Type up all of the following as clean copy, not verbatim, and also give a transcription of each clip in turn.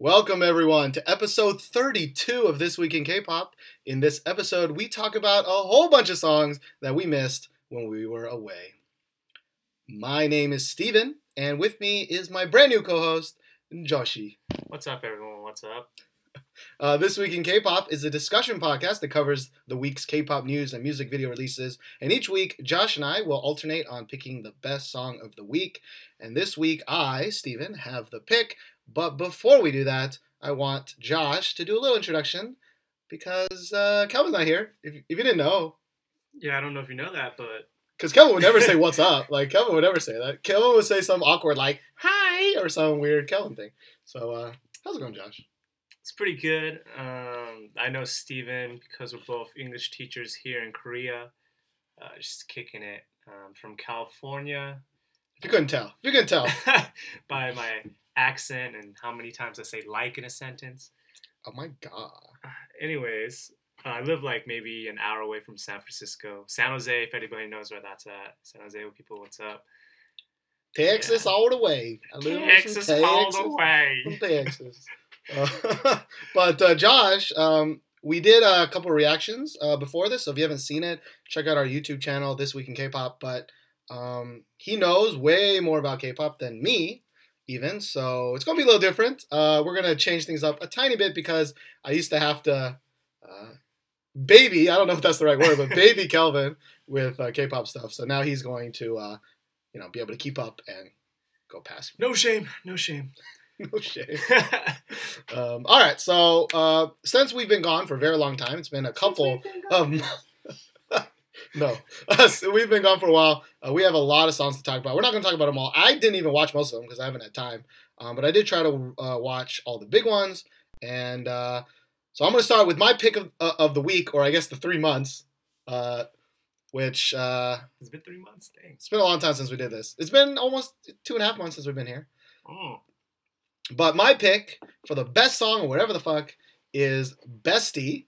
Welcome everyone to episode 32 of This Week in K-Pop. In this episode, we talk about a whole bunch of songs that we missed when we were away. My name is Steven, and with me is my brand new co-host, Joshi. What's up, everyone? What's up? This Week in K-Pop is a discussion podcast that covers the week's K-pop news and music video releases. And each week, Josh and I will alternate on picking the best song of the week. And this week, I, Steven, have the pick. But before we do that, I want Josh to do a little introduction because Kelvin's not here. If you didn't know. Yeah, I don't know if you know that, but... Because Kelvin would never say, what's up? Like, Kelvin would never say that. Kelvin would say something awkward like, hi, or some weird Kelvin thing. So, how's it going, Josh? It's pretty good. I know Steven because we're both English teachers here in Korea. Just kicking it from California. If you couldn't tell. By my accent and how many times I say like in a sentence. Oh my god. Anyways, I live like maybe an hour away from San Francisco. San Jose, if anybody knows where that's at. San Jose people, what's up? Texas all the way. I live Texas all the way. Texas. But Josh, we did a couple reactions before this, so if you haven't seen it, check out our YouTube channel, This Week in K-Pop. But he knows way more about K-Pop than me, even, so it's going to be a little different. We're going to change things up a tiny bit because I used to have to baby, I don't know if that's the right word, but baby Kelvin with K-Pop stuff. So now he's going to, be able to keep up and go past me. No shame. No shame. No shame. All right, so since we've been gone for a very long time, it's been a couple of no, we've been gone for a while. We have a lot of songs to talk about. We're not going to talk about them all. I didn't even watch most of them because I haven't had time. But I did try to watch all the big ones. And so I'm going to start with my pick of the week, or I guess the 3 months, which... it's been 3 months, dang. It's been a long time since we did this. It's been almost 2.5 months since we've been here. Oh. But my pick for the best song, or whatever the fuck, is BESTie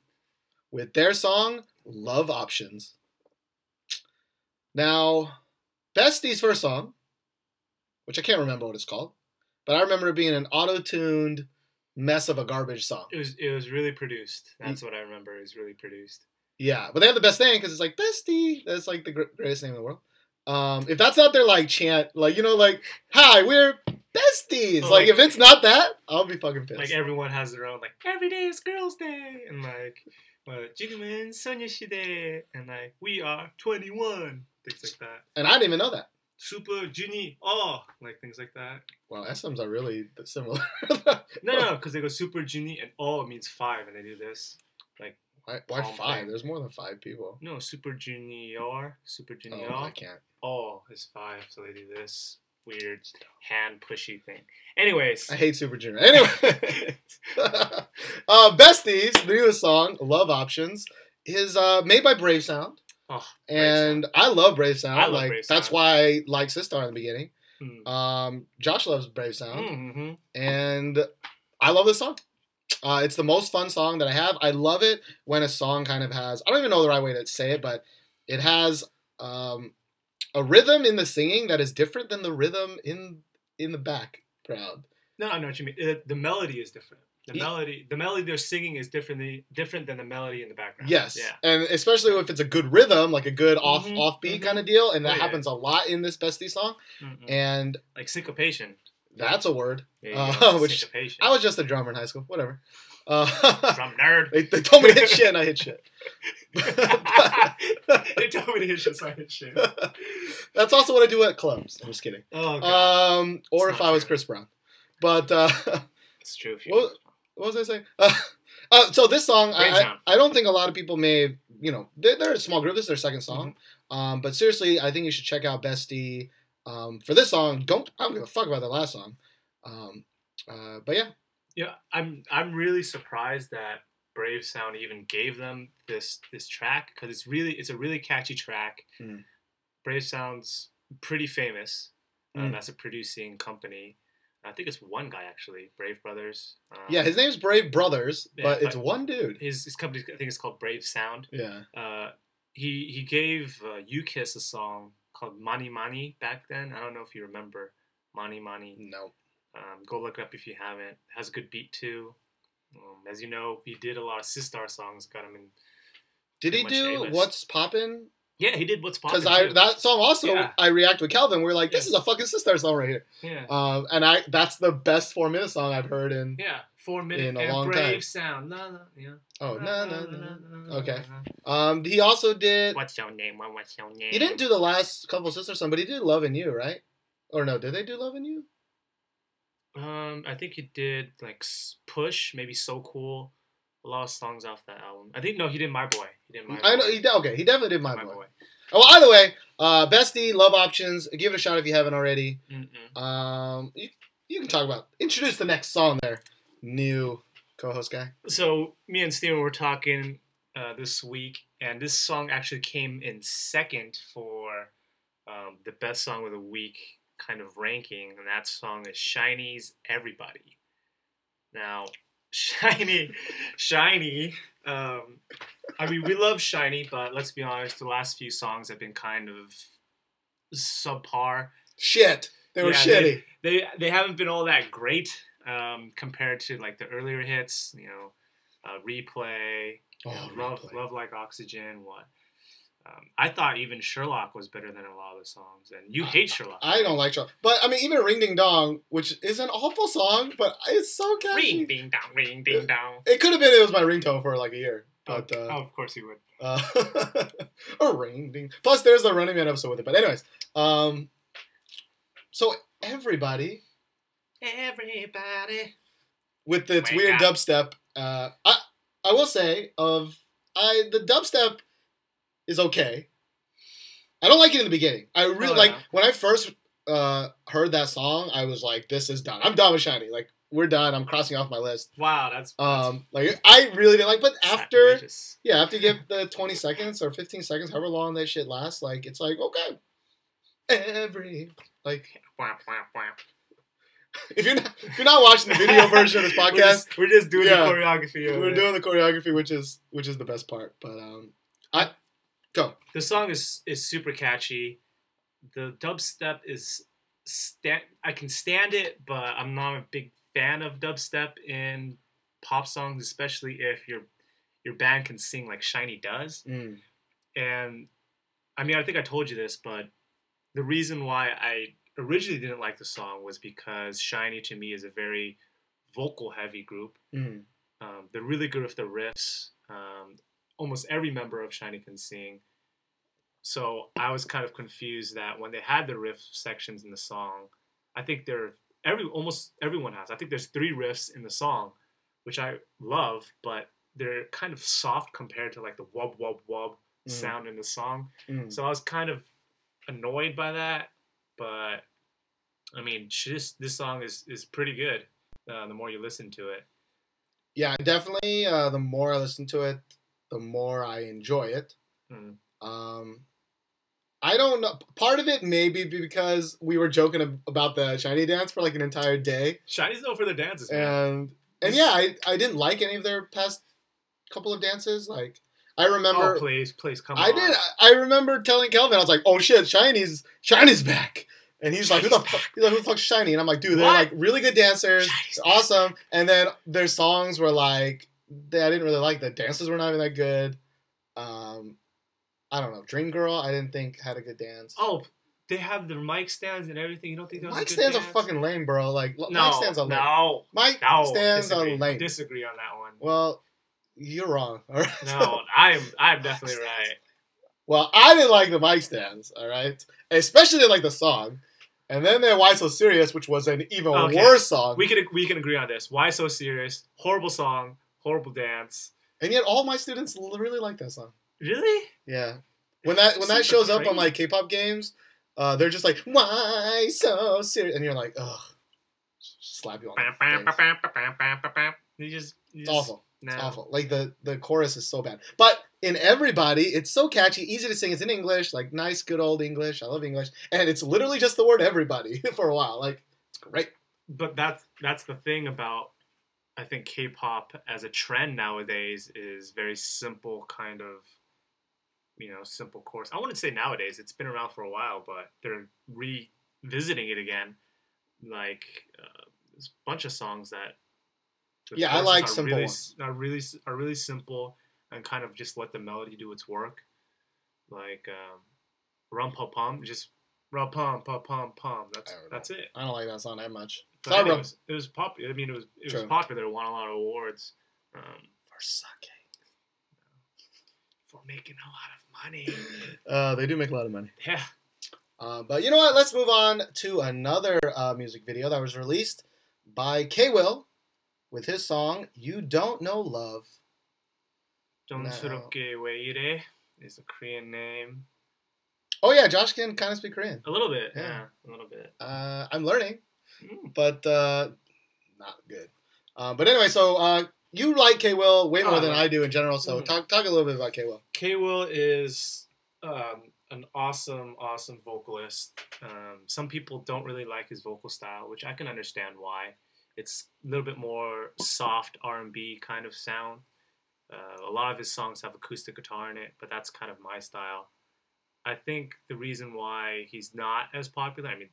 with their song, Love Options. Now, BESTie's first song, which I can't remember what it's called, but I remember it being an auto-tuned mess of a garbage song. It was really produced. That's what I remember. It was really produced. Yeah, but they have the best name because it's like BESTie. That's like the greatest name in the world. If that's not their like chant, like hi, we're besties. Like if it's not that, I'll be fucking pissed. Like everyone has their own like every day is girls' day and like 지금은 소녀시대 and like we are 21. Things like that. And I didn't even know that. Super Genie, like things like that. Wow, SMs are really similar. No, because they go Super Genie and means 5, and they do this. Like why 5? There's more than 5 people. No, Super Junior. Oh, I can't. Is 5, so they do this weird hand pushy thing. Anyways, I hate Super Junior. Anyway, BESTie's newest song, Love Options, is made by Brave Sound. Oh, and I love Brave Sound. I love Brave Sound. That's why I like Fiestar in the beginning. Josh loves Brave Sound. And I love this song. It's the most fun song that I have. I love it when a song kind of has, I don't even know the right way to say it, but it has a rhythm in the singing that is different than the rhythm in the background. No, I know what you mean. The melody is different. The melody they're singing is different than the melody in the background. Yes, yeah. And especially if it's a good rhythm, like a good offbeat kind of deal, and that happens a lot in this BESTie song. And like syncopation. That's a word. Which syncopation. I was just a drummer in high school. Whatever. Drum nerd. They told me to hit shit, and I hit shit. They told me to hit shit, so I hit shit. That's also what I do at clubs. I'm just kidding. Oh god. Or if I was Chris Brown, but it's true. What was I saying? So this song, I don't think a lot of people may, they're a small group. This is their second song. But seriously, I think you should check out BESTie for this song. I don't give a fuck about the last song. But yeah. Yeah, I'm really surprised that Brave Sound even gave them this track because it's a really catchy track. Brave Sound's pretty famous. That's a producing company. I think it's one guy actually, Brave Brothers. Yeah, his name's Brave Brothers, but it's one dude. His company, I think, is called Brave Sound. Yeah. He gave U-Kiss a song called Mani Mani back then. I don't know if you remember Mani Mani. No. Go look it up if you haven't. It has a good beat too. As you know, he did a lot of Fiestar songs. Got him in. Did he do A-list. What's Poppin'? Yeah, he did What's Poppin'. Because that song also, I react with Calvin. We're like, this is a fucking Fiestar song right here. Yeah. And that's the best 4-minute song I've heard in 4 minutes in a and long brave time. Sound. La, la, yeah. Oh, no. Okay. He also did. What's your name? What's your name? He didn't do the last couple Fiestar songs, but he did Love and You, right? Or no, did they do Love and You? I think he did like Push, maybe So Cool. A lot of songs off that album. I think he did My Boy. He did My Boy. I know he definitely did My Boy. Oh, either way, BESTie, Love Options. Give it a shot if you haven't already. You can talk about introduce the next song there, new co-host guy. So me and Steven were talking this week, and this song actually came in second for the best song of the week kind of ranking, and that song is Shinee's Everybody. Now, Shinee. I mean, we love Shinee, but let's be honest, the last few songs have been kind of subpar. Shit, they were shitty. They haven't been all that great compared to like the earlier hits. Replay, Love Like Oxygen. What? I thought even Sherlock was better than a lot of the songs, and you hate Sherlock. I don't like Sherlock, but I mean, even Ring Ding Dong, which is an awful song, but it's so catchy. Ring Ding Dong, Ring Ding Dong. It could have been. It was my ringtone for like a year. But, of course you would. A Ring Ding. Plus, there's the Running Man episode with it. But anyways, so everybody, with its weird dubstep, I will say the dubstep is okay. I don't like it in the beginning. I really when I first heard that song, I was like, "This is done. I'm done with Shinee. Like, we're done. I'm crossing off my list." Wow, that's like I really didn't like. But after sacrilegious. after you give the 20 seconds or 15 seconds, however long that shit lasts, like it's like okay, If you're not watching the video version of this podcast, we're just doing the choreography. We're doing the choreography, which is the best part. But go. The song is super catchy. The dubstep is I can stand it, but I'm not a big fan of dubstep in pop songs, especially if your band can sing like Shinee does. And I mean, I think I told you this, but the reason why I originally didn't like the song was because Shinee to me is a very vocal heavy group. They're really good with the riffs. Almost every member of Shinee can sing. So I was kind of confused that when they had the riff sections in the song, I think almost everyone has. I think there's 3 riffs in the song, which I love, but they're kind of soft compared to like the wub wub wub sound in the song. So I was kind of annoyed by that. But I mean, this song is pretty good. The more you listen to it. Yeah, definitely. The more I listen to it, the more I enjoy it. I don't know. Part of it may be because we were joking about the Shinee dance for like an entire day. Shinee's known for their dances, man. And yeah, I didn't like any of their past couple of dances. Like I remember. Oh please, come on. I did. I remember telling Kelvin, I was like, "Oh shit, Shinee's back." And he's like, who the fuck's Shinee? And I'm like, dude, they're like really good dancers. Awesome. And then their songs were like, I didn't really like the dances were not even that good. I don't know. Dream Girl, I didn't think had a good dance. Oh, they have their mic stands and everything. You don't think that was mic a good stands dance? are fucking lame, bro. Like mic stands are lame. Mic stands are lame. Disagree on that one. Well, you're wrong. All right. No, I'm definitely right. Well, I didn't like the mic stands. All right, especially didn't like the song. And then there Why So Serious, which was an even worse song. We can agree on this. Why So Serious? Horrible song, horrible dance. And yet all my students really like that song. Really? Yeah. When that shows up on like K-pop games, they're just like, why so serious? And you're like, ugh. Slap you on the face. It's awful. No. It's awful. Like the chorus is so bad. But in Everybody, it's so catchy, easy to sing. It's in English, like nice, good old English. I love English. And it's literally just the word everybody for a while. Like, it's great. But that's the thing about, I think, K-pop as a trend nowadays is very simple kind of, simple chorus. I wouldn't say nowadays. It's been around for a while, but they're revisiting it again. Like, there's a bunch of songs that I like simple really, ones. are really simple and kind of just let the melody do its work. Like Rum Pum Pum, just Rum Pum Pum Pum Pum. That's it. I don't like that song that much. But it was popular. I mean, it was popular. It won a lot of awards. For sucking. For making a lot of money. They do make a lot of money. Yeah. But you know what? Let's move on to another music video that was released by K.Will with his song "You Don't Know Love." Donsuroke Weire is a Korean name. Oh yeah, Josh can kind of speak Korean. A little bit, yeah, a little bit. I'm learning, but not good. But anyway, so you like K.Will way more than I do in general. So talk a little bit about K.Will. K.Will is an awesome vocalist. Some people don't really like his vocal style, which I can understand why. It's a little bit more soft R&B kind of sound. A lot of his songs have acoustic guitar in it, but that's kind of my style. I think the reason why he's not as popular, I mean,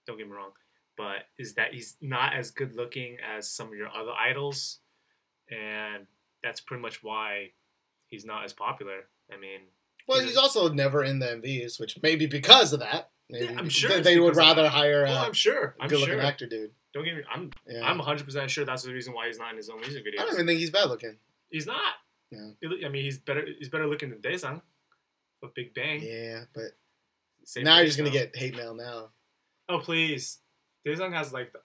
don't get me wrong, but is that he's not as good looking as some of your other idols, and that's pretty much why he's not as popular. I mean, well, he's also never in the MVs, which may be because of that. Maybe yeah, I'm sure they would rather hire I'm sure. a good-looking actor, dude. Don't get me. I'm 100% sure that's the reason why he's not in his own music videos. I don't even think he's bad looking. He's not. Yeah. I mean, he's better looking than Daesung of Big Bang. Yeah, but now you're just gonna get hate mail now. Oh please, Daesung has like the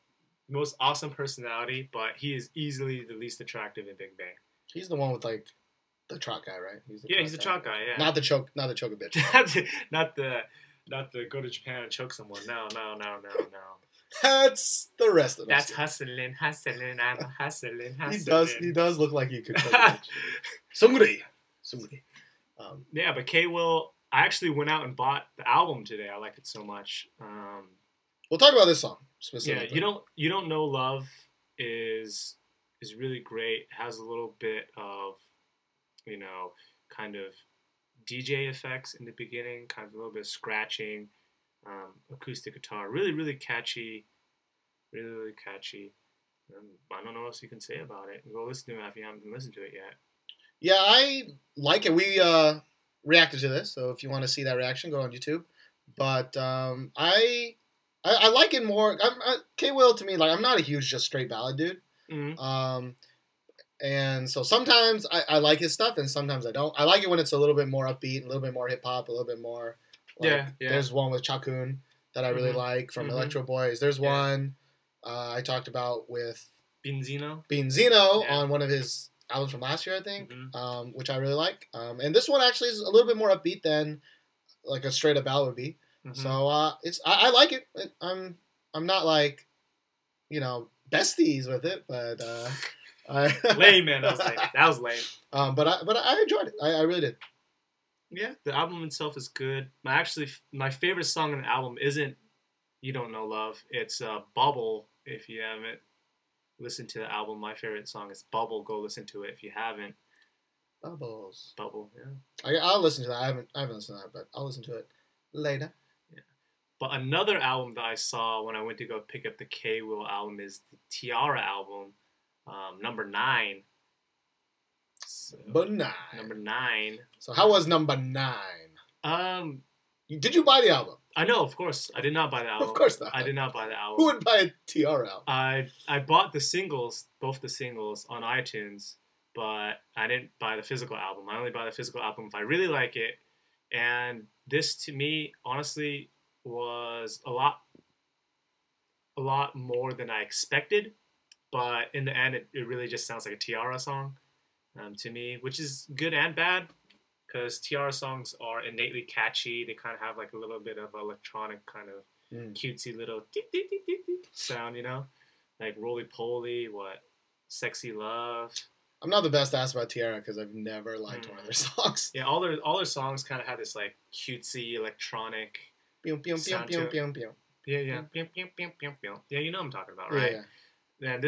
most awesome personality, but he is easily the least attractive in Big Bang. He's the one with like the truck guy, right? He's the truck guy. Yeah. Not the choke a bitch. not the go to Japan and choke someone. No. That's the rest of it. That's hustling. I'm hustling. He does look like he could choke a bitch. Somebody. Yeah, but K.Will, I actually went out and bought the album today. I like it so much. We'll talk about this song specifically. Yeah, you don't know love is really great. It has a little bit of, kind of DJ effects in the beginning, kind of a little bit of scratching, acoustic guitar, really catchy, really catchy. I don't know what else you can say about it. Go listen to it if you haven't listened to it yet. Yeah, I like it. We reacted to this, so if you want to see that reaction, go on YouTube. But I like it more. K.Will to me, like I'm not a huge just straight ballad dude. Mm-hmm. And so sometimes I like his stuff, and sometimes I don't. I like it when it's a little bit more upbeat, a little bit more hip hop, a little bit more. Like, yeah. There's one with Chakun that I really like from Electro Boys. There's one I talked about with Binzino on one of his albums from last year, I think, which I really like. And this one actually is a little bit more upbeat than like a straight up ballad would be. Mm-hmm. So I like it. I'm not like besties with it, but lame, man. That was lame. But I enjoyed it. I really did. Yeah, the album itself is good. My favorite song on the album isn't "You Don't Know Love." It's "Bubble." If you haven't listened to the album, my favorite song is "Bubble." Go listen to it if you haven't. Bubble. Yeah. I'll listen to that. I haven't listened to that, but I'll listen to it later. Yeah. But another album that I saw when I went to go pick up the K.Will album is the T-ara album, number 9. So, number 9. So how was number 9? Did you buy the album? I know, of course. I did not buy the album. Of course not. I did not buy the album. Who would buy a T-ara album? I bought the singles, both the singles, on iTunes, but I didn't buy the physical album. I only buy the physical album if I really like it. And this, to me, honestly, was a lot more than I expected. But in the end, it really just sounds like a T-ara song to me, which is good and bad. Because T-ara songs are innately catchy. They kind of have like a little bit of electronic kind of cutesy little sound, like Roly Poly, Sexy Love. I'm not the best to ask about T-ara because I've never liked one of their songs. Yeah, all their songs kind of have this like cutesy electronic. Pew, pew, pew, pew, pew, pew. Yeah. Pew, pew, pew, pew, pew. Yeah, you know what I'm talking about, right? Yeah.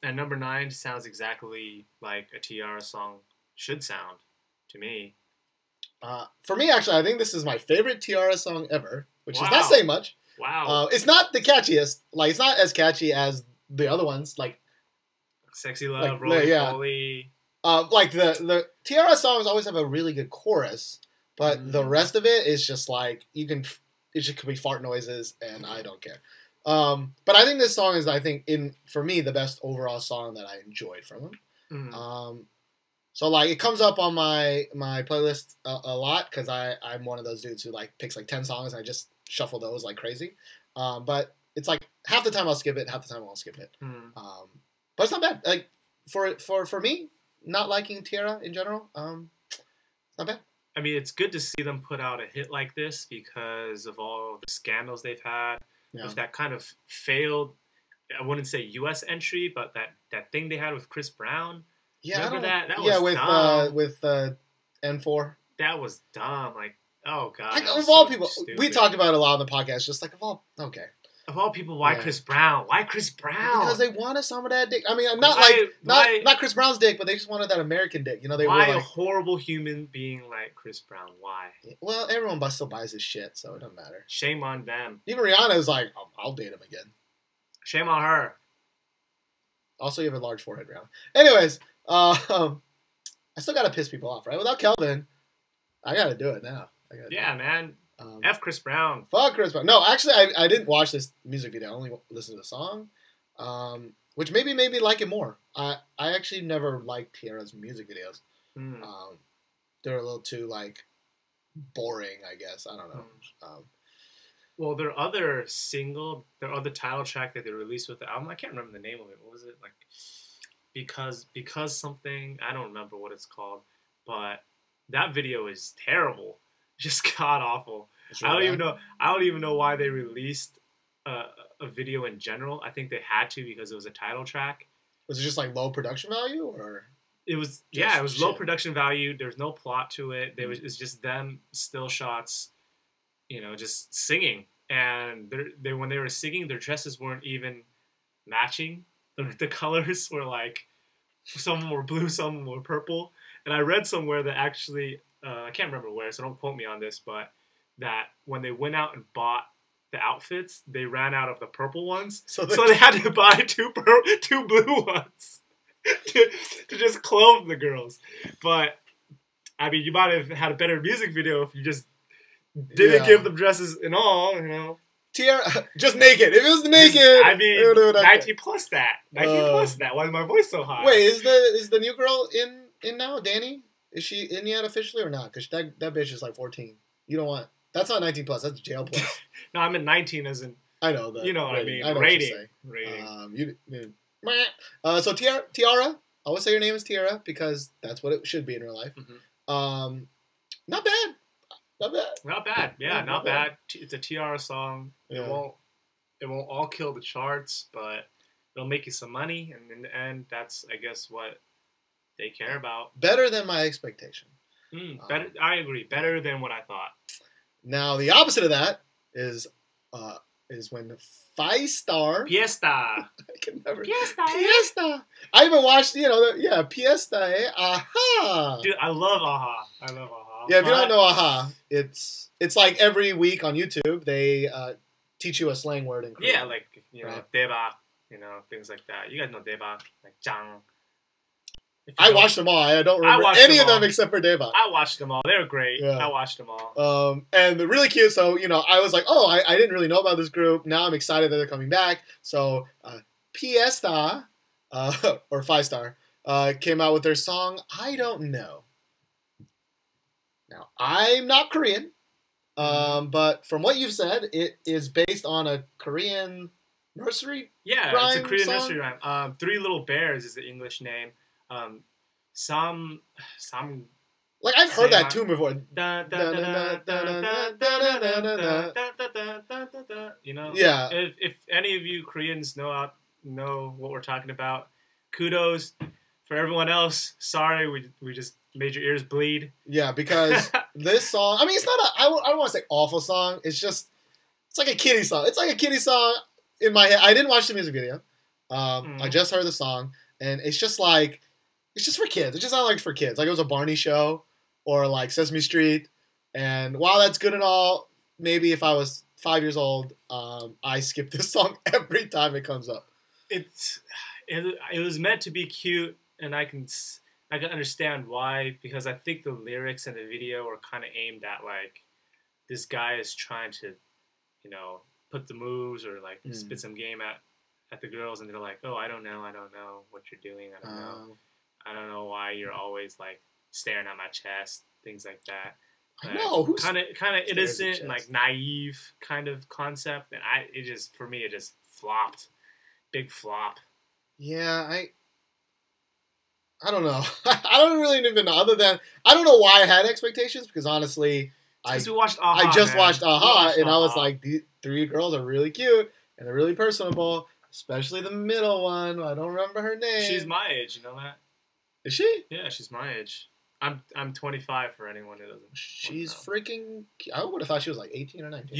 And number 9 sounds exactly like a T-ara song should sound to me. For me, actually, I think this is my favorite T-ara song ever, which is not saying much. Wow. It's not the catchiest. Like, it's not as catchy as the other ones, like Sexy Love, Roly Poly. Like the T-ara songs always have a really good chorus, but the rest of it is just like it just could be fart noises, and I don't care. But I think this song is, for me, the best overall song that I enjoyed from him. So like it comes up on my playlist a lot because I'm one of those dudes who like picks like 10 songs and I just shuffle those like crazy. But it's like half the time I'll skip it, half the time I won't skip it. But it's not bad. Like for me, not liking T-ara in general, it's not bad. I mean, it's good to see them put out a hit like this because of all the scandals they've had. Yeah. With that kind of failed, I wouldn't say U.S. entry, but that thing they had with Chris Brown. Yeah, remember that? That was dumb. With N4. That was dumb. Like, oh god. Like, of all people, stupid. We talked about it a lot on the podcast. Just like of all people, why Chris Brown? Why Chris Brown? Because they wanted some of that dick. I mean, not Chris Brown's dick, but they just wanted that American dick. You know, they why were like, a horrible human being like Chris Brown? Why? Well, everyone still buys his shit, so it doesn't matter. Shame on them. Even Rihanna is like, I'll date him again. Shame on her. Also, you have a large forehead, Rihanna. Anyways, I still gotta piss people off, right? Without Kelvin, I gotta do it now. Man. F Chris Brown. Fuck Chris Brown. No, actually, I didn't watch this music video. I only listened to the song, which maybe made me like it more. I actually never liked T-ara's music videos. They're a little too like boring, I guess. I don't know. Well, their other title track that they released with the album, I can't remember the name of it. What was it? Like, because something, I don't remember what it's called, but that video is terrible. Just god awful. I don't even know why they released a video in general. I think they had to because it was a title track. Was it just like low production value, or it was? Yeah, it was low production value. There's no plot to it. It's just them still shots, just singing. And when they were singing, their dresses weren't even matching. The colors were like, some were blue, some were purple. And I read somewhere that actually. I can't remember where, so don't quote me on this, but that when they went out and bought the outfits, they ran out of the purple ones, so they had to buy two blue ones to just clothe the girls. But, I mean, you might have had a better music video if you just didn't give them dresses and all, T-ara, just naked. If it was naked, I mean, 90 plus that. 90 plus that. Why is my voice so high? Wait, is the new girl in now, Danny? Is she in yet officially or not? Because that bitch is like 14. You don't want... That's not 19 plus. That's jail plus. No, I meant 19 as in... I know that. You know what I mean. Rating. So T-ara. I always say your name is T-ara because that's what it should be in real life. Not bad. Not bad. Yeah, not bad. It's a T-ara song. Yeah. It won't all kill the charts, but it'll make you some money. And in the end, that's, I guess, what... they care about. Better than my expectation. Better. I agree. Better than what I thought. Now the opposite of that is when Fiestar. Fiestar. I can never. Fiestar. I even watched. Fiestar. Aha. Dude, I love Aha. Yeah, if you don't know Aha, it's like every week on YouTube they teach you a slang word in Korean. Yeah, like right? Deba, things like that. You guys know Deba, like Jang. I watched them all. I don't remember any of them except for Deva. I watched them all. They were great. Yeah. I watched them all. And they're really cute. So, I was like, oh, I didn't really know about this group. Now I'm excited that they're coming back. So, Fiestar, or Fiestar, came out with their song, I Don't Know. Now, I'm not Korean. But from what you've said, it is based on a Korean nursery rhyme. Yeah, it's a Korean song? nursery rhyme. Three Little Bears is the English name. Some like I've heard that tune before. Yeah. If any of you Koreans know what we're talking about, kudos. For everyone else, sorry, we just made your ears bleed. Yeah, because this song, I mean, it's not I don't want to say awful song. It's like a kiddie song. It's like a kiddie song in my head. I didn't watch the music video. I just heard the song, and it's just for kids. It just sounded like for kids. Like it was a Barney show or like Sesame Street. And while that's good and all, maybe if I was 5 years old, I skip this song every time it comes up. it was meant to be cute, and I can understand why, because I think the lyrics and the video were kind of aimed at like this guy is trying to, put the moves or like spit some game at the girls, and they're like, oh, I don't know what you're doing, I don't know why you're always like staring at my chest, things like that. No, kind of innocent and like naive kind of concept, and for me it just flopped, big flop. Yeah, I don't know. I don't really even know. Other than I don't know why I had expectations, because honestly, we watched Aha. I just watched Aha, and I was like, these 3 girls are really cute and they're really personable, especially the middle one. I don't remember her name. She's my age, you know that? Is she? Yeah, she's my age. I'm 25 for anyone who doesn't. She's freaking. I would have thought she was like 18 or 19.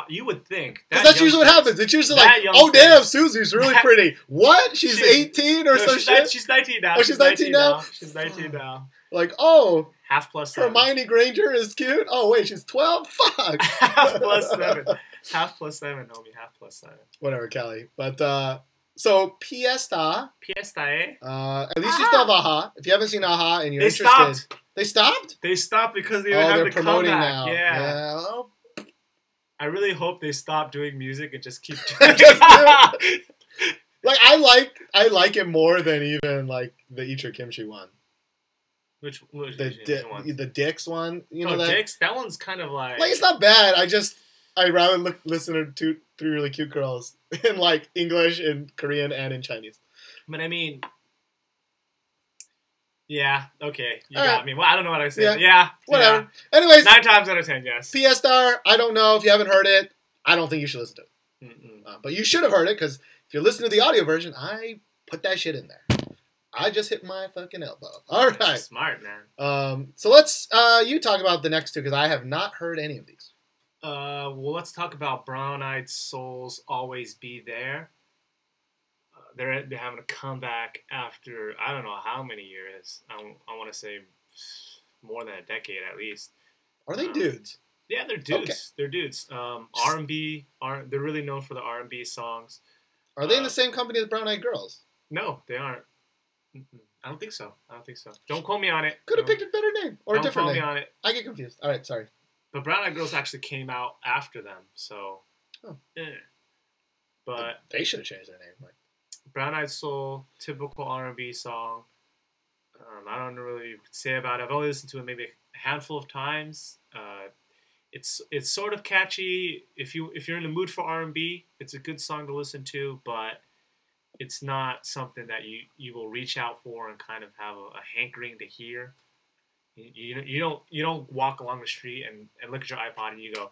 You would think. Because that's usually what happens. It's usually like, oh damn, Susie's really pretty. What? She's 18 or some shit? She's 19 now. Oh, she's 19 now? She's 19 now. Like, oh. Half plus 7. Hermione Granger is cute? Oh, wait, she's 12? Fuck. Half plus 7. Half plus 7, homie. Half plus 7. Whatever, Kelly. But, so, Fiestar. Fiestar, at least you still have Aha. If you haven't seen Aha and you're interested. They stopped? They stopped because they have the promoting comeback. Now. Yeah. Well, I really hope they stop doing music and just keep doing it. Like, I like it more than even, like, the Ichir Kimchi one. Which the Dix one? You know that? Dix? That one's kind of like... Like, it's not bad. I'd rather listen to 3 really cute girls in, like, English, in Korean, and in Chinese. But, I mean... Yeah, okay. You got me. Well, I don't know what I said. Yeah. Whatever. Yeah. Anyways. 9 times out of 10, yes. Fiestar, I don't know. If you haven't heard it, I don't think you should listen to it. But you should have heard it, because if you're listening to the audio version, I put that shit in there. I just hit my fucking elbow. All right. Smart, man. So let's you talk about the next 2, because I have not heard any of these. Well, let's talk about Brown Eyed Soul's Always Be There. They're having a comeback after I don't know how many years. I want to say more than a decade at least. Are they dudes? Yeah, they're dudes. Okay. They're dudes. R&B. They're really known for the R&B songs. Are they in the same company as Brown Eyed Girls? No, they aren't. I don't think so. Don't quote me on it. Could have picked a better name or a different name. Don't quote me on it. I get confused. All right, sorry. But Brown Eyed Girls actually came out after them, so. But they should have changed their name. Like. Brown Eyed Soul, typical R&B song. I don't really say about it. I've only listened to it maybe a handful of times. It's sort of catchy. If you're in the mood for R&B, it's a good song to listen to, but it's not something that you will reach out for and kind of have a hankering to hear. You don't walk along the street and look at your iPod and you go,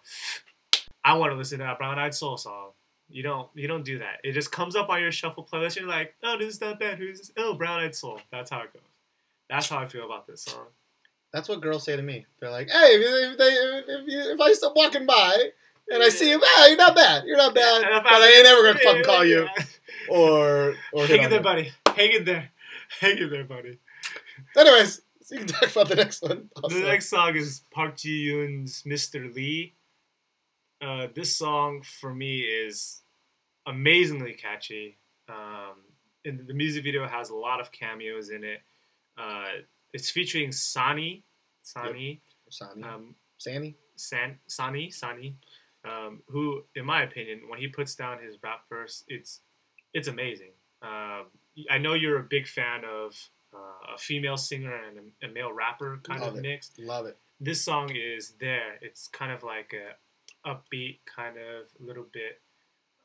I want to listen to that Brown Eyed Soul song. You don't do that. It just comes up on your shuffle playlist. And you're like, oh, this is not bad. Who's this? Oh, Brown Eyed Soul. That's how it goes. That's how I feel about this song. That's what girls say to me. They're like, hey, if I stop walking by and I see you, you're not bad. You're not bad. But I ain't ever gonna fucking call you. Or hang in there, buddy. Hang in there, buddy. Anyways, so you can talk about the next one. Also. The next song is Park Ji Yoon's Mr. Lee. This song for me is amazingly catchy. And the music video has a lot of cameos in it. It's featuring Sani, Sani, who, in my opinion, when he puts down his rap verse, it's amazing. I know you're a big fan of a female singer and a male rapper kind of mix. Love it. This song is there. It's kind of like a upbeat, kind of a little bit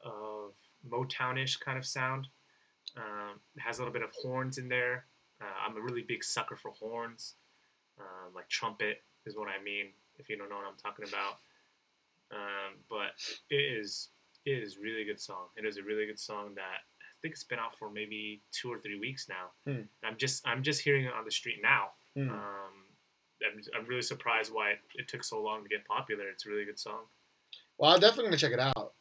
of Motownish kind of sound. It has a little bit of horns in there. I'm a really big sucker for horns. Like trumpet is what I mean, if you don't know what I'm talking about. But it is really good song. It is a really good song that I think it's been out for maybe 2 or 3 weeks now. I'm just hearing it on the street now. I'm really surprised why it took so long to get popular. It's a really good song. Well, I'm definitely gonna check it out.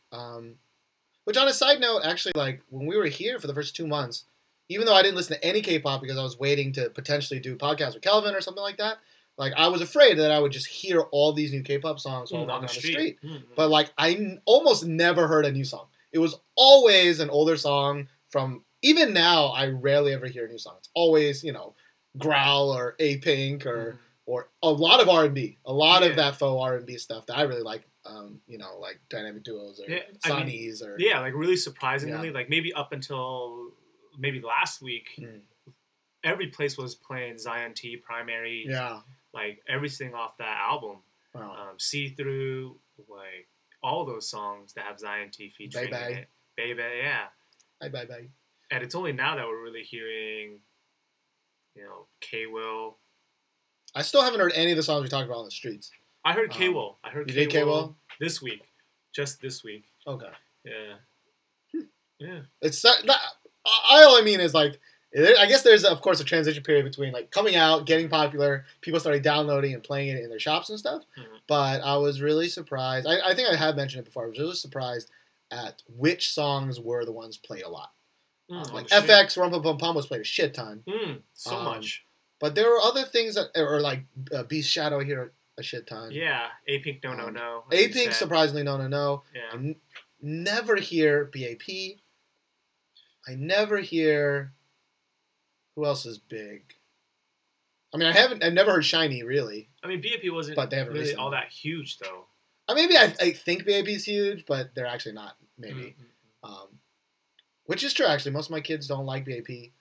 Which on a side note, actually, like when we were here for the first 2 months, even though I didn't listen to any K-pop because I was waiting to potentially do podcasts with Kelvin or something like that, like I was afraid that I would just hear all these new K-pop songs while walking on the street. But like I almost never heard a new song. It was always an older song from even now, I rarely ever hear a new song. It's always, Growl or A-Pink or a lot of R&B, a lot of that faux R&B stuff that I really like. Like Dynamic Duos or Sonny's or like really surprisingly, like maybe up until maybe last week, every place was playing Zion T, Primary, like everything off that album, See Through, like all those songs that have Zion T featuring in it, Baby, Bye. And it's only now that we're really hearing, K.Will. I still haven't heard any of the songs we talked about on the streets. I heard K.Will. I heard K.Will this week. Just this week. Okay. Yeah. Yeah. It's not, all I mean is like, I guess there's of course a transition period between like coming out, getting popular, people started downloading and playing it in their shops and stuff. But I was really surprised. I think I have mentioned it before. I was really surprised at which songs were the ones played a lot. Like FX, Rumpa Pum Pum was played a shit ton. So much. But there were other things that or like Beast Shadow here a shit ton. Yeah, A-Pink No. A-Pink surprisingly No. Yeah. I never hear BAP. I never hear who else is big. I mean, I've never heard Shinee really. I mean, BAP wasn't but they haven't really all that huge though. Maybe I think BAP's huge, but they're actually not. Maybe, which is true actually. Most of my kids don't like BAP.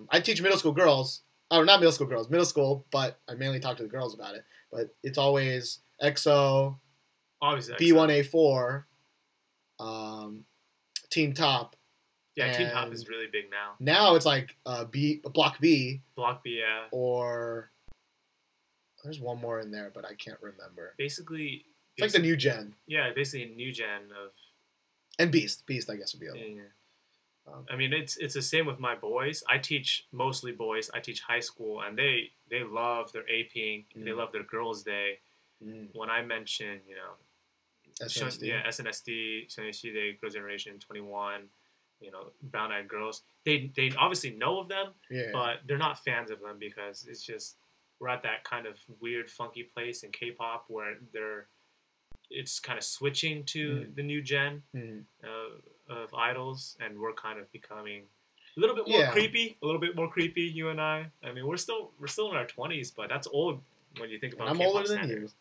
I teach middle school girls. Or not middle school girls, middle school, but I mainly talk to the girls about it. But it's always EXO, obviously B1A4, Teen Top. Yeah, Teen Top is really big now. Now it's like Block B. Block B, yeah. Or there's one more in there, but I can't remember. Basically, it's like the new gen. Yeah, basically a new gen of. And Beast, I guess would be the other one. Yeah. I mean, it's the same with my boys. I teach mostly boys. I teach high school, and they love their A-Pink. They love their Girls' Day. When I mention, SNSD. SNSD, Day, Girls' Generation, 21, Brown Eyed Girls. They obviously know of them, but they're not fans of them because it's just we're at that kind of weird, funky place in K-pop where it's kind of switching to the new gen of idols, and we're kind of becoming a little bit more creepy. You and I mean, we're still in our 20s, but that's old when you think about. I'm K-pop older than standards.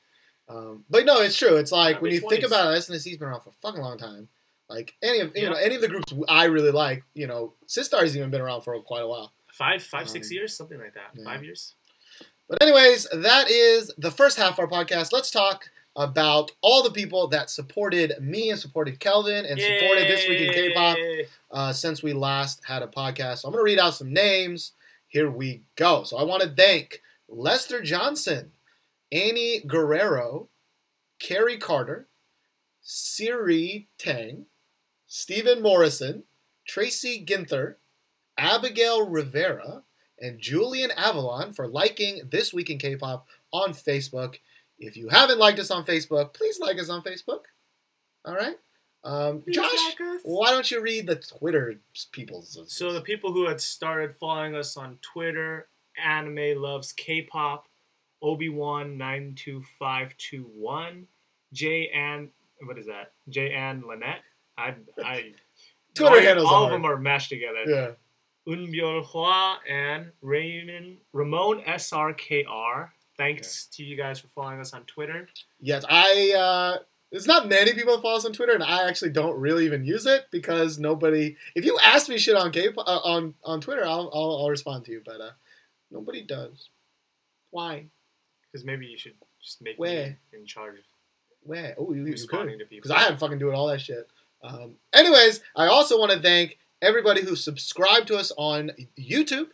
you. But no, it's true. It's like when you 20s. think about it, SNSD's been around for a fucking long time. Like any of the groups I really like, Fiestar's even been around for quite a while. 6 years, something like that. 5 years. But anyways, that is the first half of our podcast. Let's talk about all the people that supported me and supported Kelvin and supported This Week in K-Pop since we last had a podcast. So I'm going to read out some names. Here we go. So I want to thank Lester Johnson, Annie Guerrero, Carrie Carter, Siri Tang, Stephen Morrison, Tracy Ginther, Abigail Rivera, and Julian Avalon for liking This Week in K-Pop on Facebook. If you haven't liked us on Facebook, please like us on Facebook. All right? Josh, why don't you read the Twitter people's? So the people who had started following us on Twitter, Anime Loves K-Pop, Obi-Wan 92521, J.Ann Lynette. Twitter handles all of them are mashed together. Yeah. Unbyul Hua and Ramon SRKR. Thanks to you guys for following us on Twitter. Yes, there's not many people that follow us on Twitter, and I actually don't really even use it because nobody. If you ask me shit on on Twitter, I'll respond to you, but nobody does. Why? Because maybe you should just make me in charge of responding to people. Because I haven't fucking doing all that shit. Anyways, I also want to thank everybody who subscribed to us on YouTube.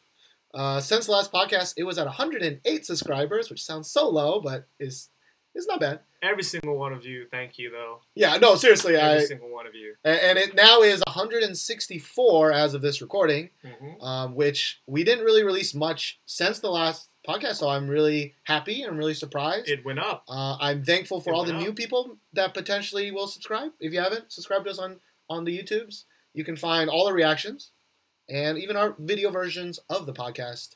Since the last podcast, it was at 108 subscribers, which sounds so low, but it's not bad. Every single one of you, thank you, though. Yeah, no, seriously. Every single one of you. And it now is 164 as of this recording, which we didn't really release much since the last podcast, so I'm really happy and I'm really surprised. It went up. I'm thankful for all the new people that potentially will subscribe. If you haven't subscribed to us on the YouTubes, you can find all the reactions and even our video versions of the podcast.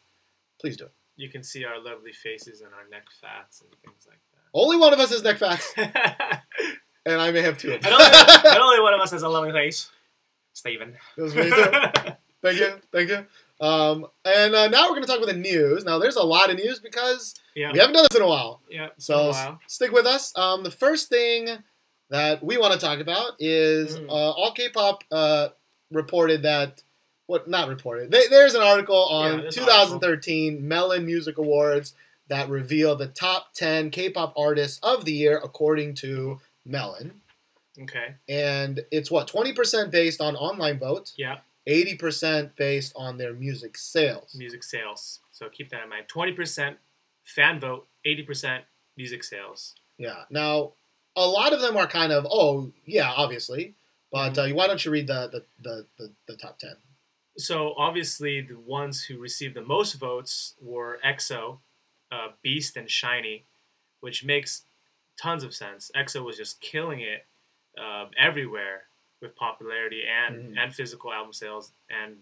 Please do it. You can see our lovely faces and our neck fats and things like that. Only one of us has neck fats. And I may have two of them. And only one of us has a lovely face. Steven. It was me too. Thank you. And now we're going to talk about the news. Now, there's a lot of news because we haven't done this in a while. Yeah, so stick with us. The first thing that we want to talk about is all K-pop reported that, not reported. There's an article on 2013 Melon Music Awards that revealed the top 10 K-pop artists of the year according to Melon. Okay. And it's 20% based on online votes. Yeah. 80% based on their music sales. Music sales. So keep that in mind. 20% fan vote, 80% music sales. Yeah. Now, a lot of them are kind of, obviously. But why don't you read the top 10? So obviously the ones who received the most votes were EXO, BESTie, and Shinee, which makes tons of sense. EXO was just killing it everywhere with popularity and physical album sales and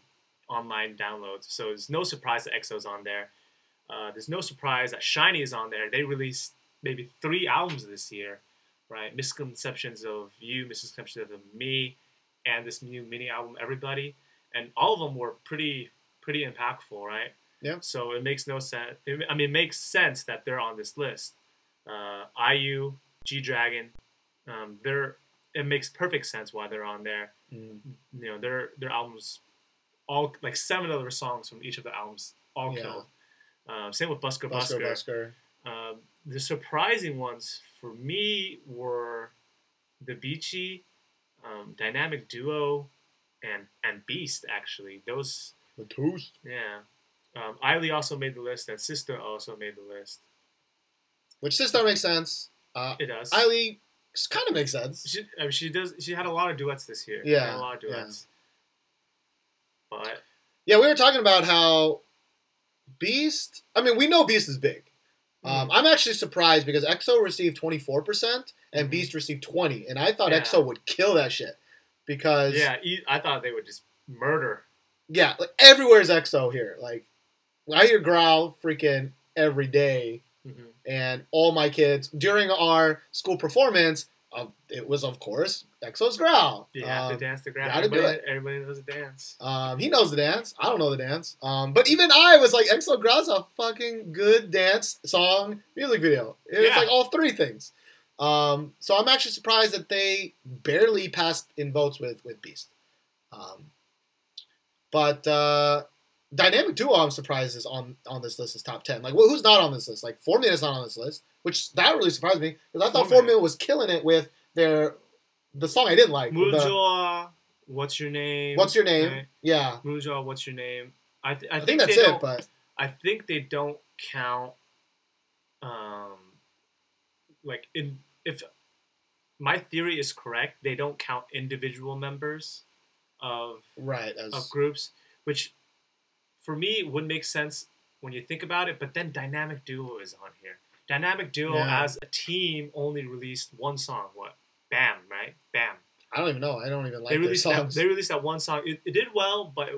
online downloads. So there's no surprise that EXO's on there. There's no surprise that Shinee is on there. They released maybe 3 albums this year, right? Misconceptions of You, Misconceptions of Me, and this new mini album, Everybody. And all of them were pretty impactful, right? Yeah. So it makes no sense. It makes sense that they're on this list. IU, G-Dragon, it makes perfect sense why they're on there. You know, their albums, all like 7 of their songs from each of the albums, all killed. Same with Busker. The surprising ones for me were the BESTie, Dynamic Duo, and BESTie. Actually, those. The toast. Yeah. Eiley also made the list, and Sister also made the list. Which Sister makes sense. It does. Eiley kind of makes sense. She does. She had a lot of duets this year. Yeah. She had a lot of duets. Yeah. But yeah, we were talking about how BESTie. I mean, we know BESTie is big. I'm actually surprised because EXO received 24% and BESTie received 20%, and I thought EXO would kill that shit because I thought they would just murder. Yeah, like everywhere's EXO here. Like I hear Growl freaking every day, and all my kids during our school performance, it was of course EXO's Growl. You have to dance the Growl. Everybody knows the dance. He knows the dance. I don't know the dance. But even I was like, EXO Growl's a fucking good dance song music video. It's like all 3 things. So I'm actually surprised that they barely passed in votes with BESTie. But Dynamic Duo, I'm surprised, is on this list as top 10. Like, who's not on this list? Like, 4 Minute is not on this list, which that really surprised me because I thought 4 Minute was killing it with the song I didn't like. Mujoa, What's Your Name? What's Your Name? Right? Yeah. Mujoa, What's Your Name? I think that's it, but I think they don't count. If my theory is correct, they don't count individual members of groups, which for me would make sense when you think about it. But then Dynamic Duo is on here. Dynamic Duo as a team only released 1 song. What? Bam, right? Bam. I don't even know. I don't even like their songs. They released that 1 song. It did well, but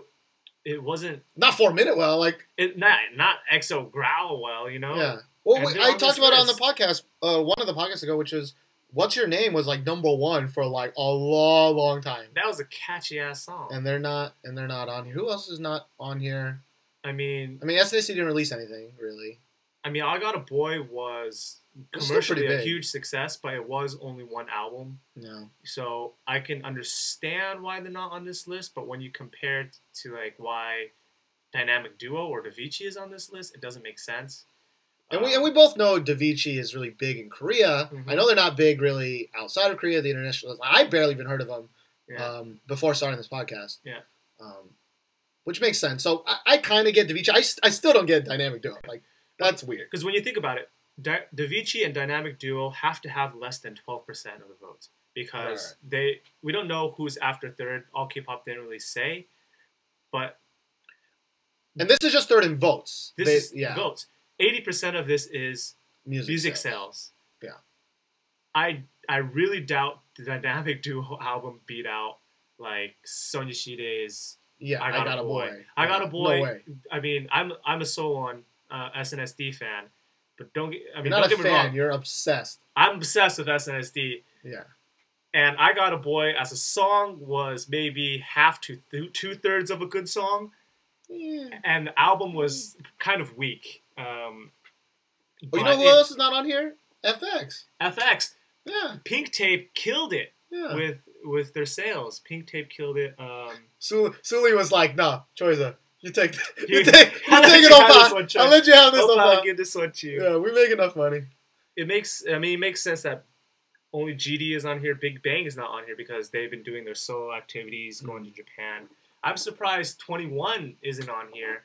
it wasn't not 4 Minute well. Like not EXO Growl well, you know. Yeah. Well, I talked about it on the podcast, one of the podcasts ago, which was What's Your Name was like #1 for like a long time. That was a catchy ass song. And they're not on here. Who else is not on here? I mean SNSD didn't release anything really. I mean, I Got a Boy was commercially a huge success, but it was only 1 album. No. So I can understand why they're not on this list, but when you compare it to like why Dynamic Duo or Davichi is on this list, it doesn't make sense. And we both know Davichi is really big in Korea. I know they're not big really outside of Korea. The international, I barely even heard of them before starting this podcast. Yeah. Which makes sense. So I kind of get Davichi. I still don't get Dynamic Duo. Like that's weird. Because when you think about it, Davichi and Dynamic Duo have to have less than 12% of the votes because we don't know who's after third. All K-pop didn't really say, but and this is just third in votes. This is votes. 80% of this is music sales. Yeah. I really doubt the Dynamic Duo album beat out like Sonya Shide's I Got a Boy. I Got a Boy. No way. I mean, I'm a Solon SNSD fan, but don't get me wrong. You're obsessed. I'm obsessed with SNSD. Yeah. And I Got a Boy as a song was maybe half to 2/3 of a good song. Yeah. And the album was kind of weak. You know who else is not on here? FX. FX. Yeah. Pink Tape killed it with their sales. Pink Tape killed it. Sully was like, "No, Choiza, you take you take it off. I'll let you have this. I'll give this one to you." Yeah, we make enough money. It makes sense that only GD is on here. Big Bang is not on here because they've been doing their solo activities, going to Japan. I'm surprised 21 isn't on here.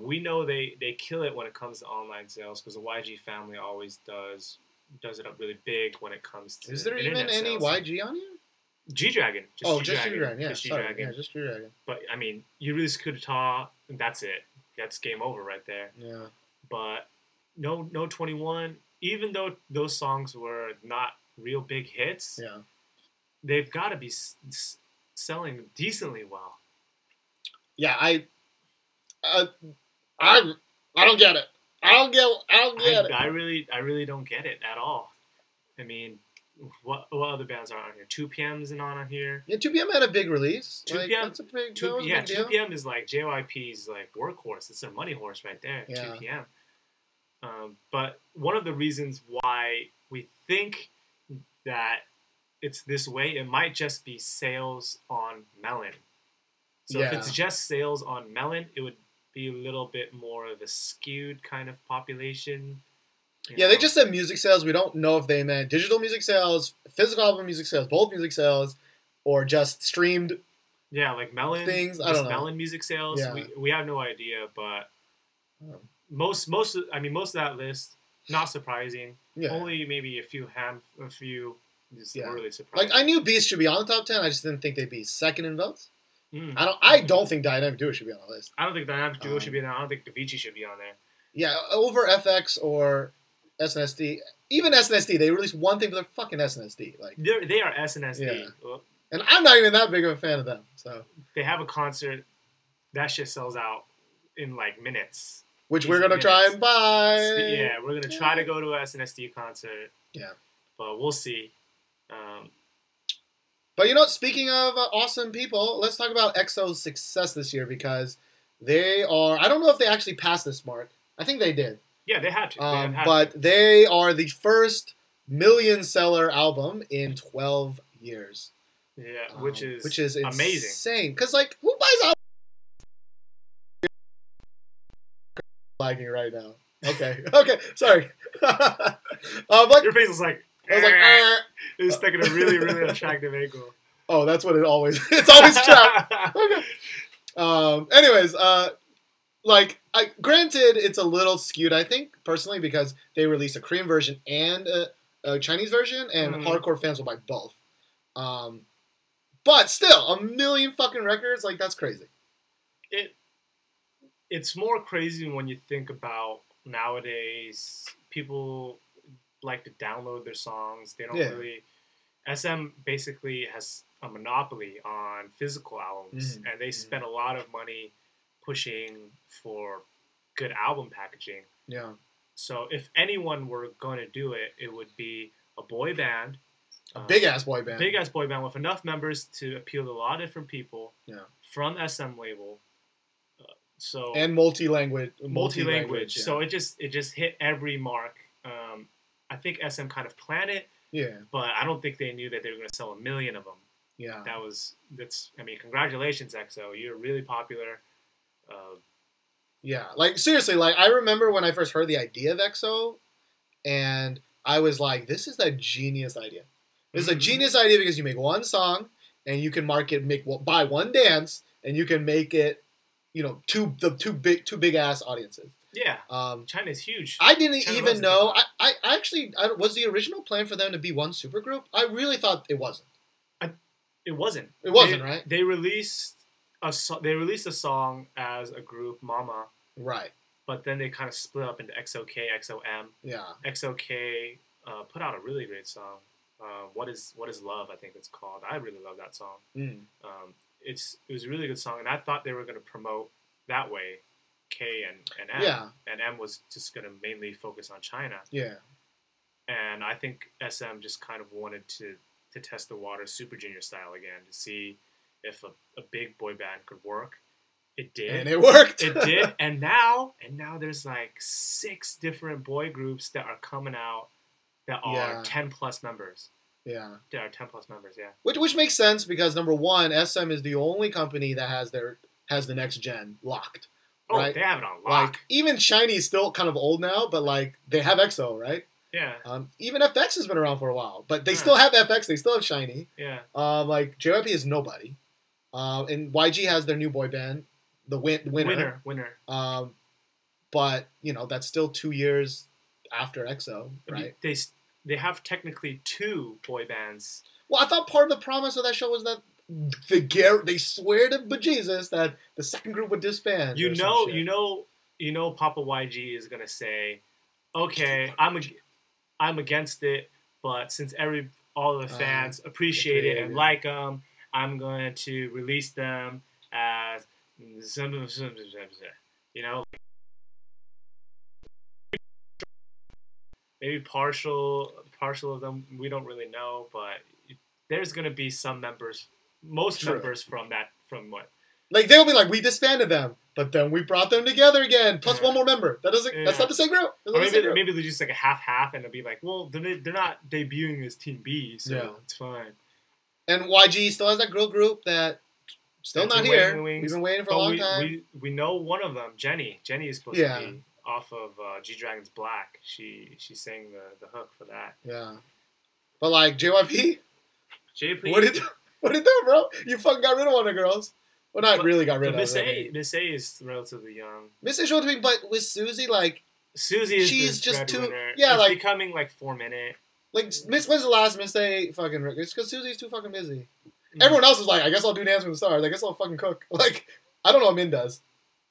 We know they kill it when it comes to online sales because the YG family always does it up really big when it comes to. Is there even any YG on here? G-Dragon. Just G-Dragon. Yeah, G-Dragon. Yeah, just G-Dragon. But I mean, you release Kudeta, and that's it. That's game over right there. Yeah. But no 21. Even though those songs were not real big hits, they've got to be selling decently well. Yeah, I don't get it. I don't get it. I really don't get it at all. I mean, what other bands are on here? 2PM isn't on here. Yeah, 2PM had a big release. 2PM, that's a big, 2PM is like JYP's like workhorse. It's their money horse right there. Yeah. 2PM. But one of the reasons why we think that it's this way, it might just be sales on Melon. So if it's just sales on Melon, it would be a little bit more of a skewed kind of population. You know? They just said music sales. We don't know if they meant digital music sales, physical album music sales, both music sales, or just streamed. Yeah, like Melon things. I don't know. Melon music sales. Yeah. We have no idea, but most of that list, not surprising. Yeah. Only maybe a few were really surprising. Like I knew Beast should be on the top 10. I just didn't think they'd be second in votes. I don't think Dynamic Duo should be on the list. I don't think Dynamic Duo should be there. I don't think Avicii should be on there. Yeah, over FX or SNSD. Even SNSD, they released one thing, but they're fucking SNSD. Like they are SNSD. Yeah. Well, and I'm not even that big of a fan of them. So they have a concert, that shit sells out in like minutes. Which we're gonna try and buy. Yeah, we're gonna try to go to a SNSD concert. Yeah, but we'll see. But speaking of awesome people, let's talk about EXO's success this year because they are. I don't know if they actually passed this mark. I think they did. Yeah, they had to. But they are the first million-seller album in 12 years. Yeah, which is amazing. Insane. Because who buys albums? Lagging right now. Okay, sorry. Your face is like. I was like, it was stuck in a really, really attractive angle. Oh, that's what it's always trapped. Okay. Anyways, granted, it's a little skewed, I think, personally, because they released a Korean version and a Chinese version, and hardcore fans will buy both. But still, 1 million fucking records, that's crazy. It's more crazy when you think about nowadays, people like to download their songs. They don't really. SM basically has a monopoly on physical albums, and they spend a lot of money pushing for good album packaging. Yeah. So if anyone were going to do it, it would be a boy band, a big ass boy band, with enough members to appeal to a lot of different people. Yeah. From SM label. And multi-language. Yeah. So it just hit every mark. I think SM kind of planned it. Yeah. But I don't think they knew that they were going to sell 1 million of them. Yeah. Congratulations, EXO. You're really popular. Yeah. Seriously, I remember when I first heard the idea of EXO, and I was like, this is a genius idea. This is a genius idea because you make one song, and you can buy one dance, and you can make it, two big ass audiences. Yeah, China's huge. I didn't even know. I actually was the original plan for them to be one supergroup. I really thought it wasn't. It wasn't. It wasn't, right? They released a song as a group, Mama. Right. But then they kind of split up into XOK, XOM. Yeah. XOK put out a really great song. What is Love? I think it's called. I really love that song. It was a really good song, and I thought they were going to promote that way. K and M. Yeah. And M was just going to mainly focus on China. Yeah. And I think SM just kind of wanted to to test the water, Super Junior style again, to see if a big boy band could work. It did. And it worked. It did. And now there's like 6 different boy groups that are coming out that are 10 plus members. Yeah. There are 10 plus members, yeah. Which makes sense because number one, SM is the only company that has the next gen locked. Oh, right? They have it on lock. Like even Shinee is still kind of old now, but like they have EXO, right? Yeah. Even FX has been around for a while, but they still have FX. They still have Shinee. Yeah. Like JYP is nobody. And YG has their new boy band, the winner. But that's still 2 years after EXO, right? They have technically 2 boy bands. Well, I thought part of the promise of that show was that they swear to bejesus that the second group would disband. You know, Papa YG is gonna say, "Okay, I'm against it, but since all the fans appreciate it and like them, I'm going to release them as maybe partial of them. We don't really know, but there's gonna be some members, members from what? Like they'll be like, we disbanded them, but then we brought them together again, plus one more member. That's not the same group. Or maybe they'll just like a half, and they'll be like, well, they're not debuting as Team B, so it's fine. And YG still has that girl group that still not here. We've been waiting for a long time. We know one of them, Jenny. Jenny is supposed to be off of G-Dragon's Black. She sang the hook for that. Yeah, but like JYP, what did you do, bro? You fucking got rid of one of the girls. Well, not really got rid of. Miss A is relatively young. Miss A relatively, but with Suzy, like she's just too. Yeah, it's like becoming like 4-minute. Like when's the last Miss A fucking record? It's because Suzy's too fucking busy. Everyone else is like, I guess I'll do Dance with the Stars. I guess I'll fucking cook. Like, I don't know what Min does.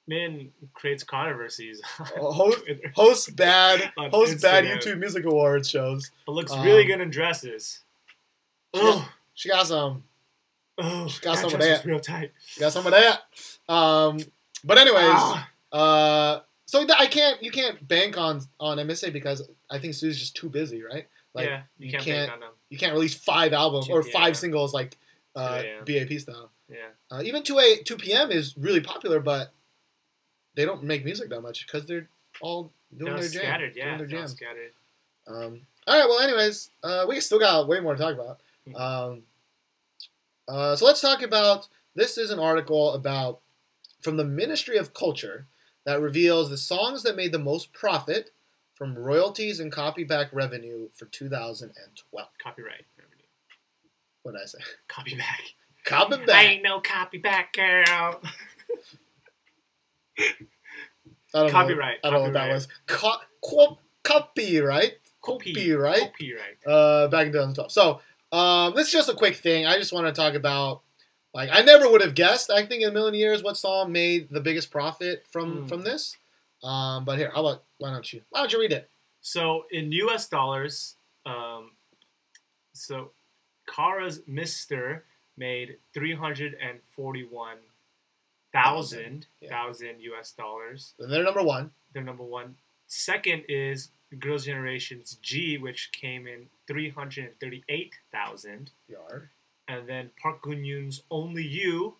Min creates controversies. Hosts bad YouTube Music Awards shows. But looks really good in dresses. She got some. She got some of that. Real tight. She got some of that. But anyways, so you can't bank on MSA because I think Suzy's just too busy, right? Like, you can't bank on them. You can't release 5 albums or 5 singles like BAP style. Yeah. Even 2 p.m. is really popular, but they don't make music that much because they're all doing their jam. Scattered, yeah. They're scattered. All right. Well, anyways, we still got way more to talk about. So let's talk about. This is an article about from the Ministry of Culture that reveals the songs that made the most profit from royalties and copyback revenue for 2012. Copyright revenue. What did I say? Copyback. Copyback. I ain't no copyback girl. Copyright. I don't know what that was. Copyright. Back in 2012. So this is just a quick thing. I just want to talk about. Like I never would have guessed. I think in a million years, what song made the biggest profit from this. But here, why don't you read it? So in U.S. dollars, Kara's Mr. made $341,000 U.S. dollars. And they're number one. They're number one. Second is Girls' Generation's G, which came in $338,000. Yard. And then Park Gun-yoon's Only You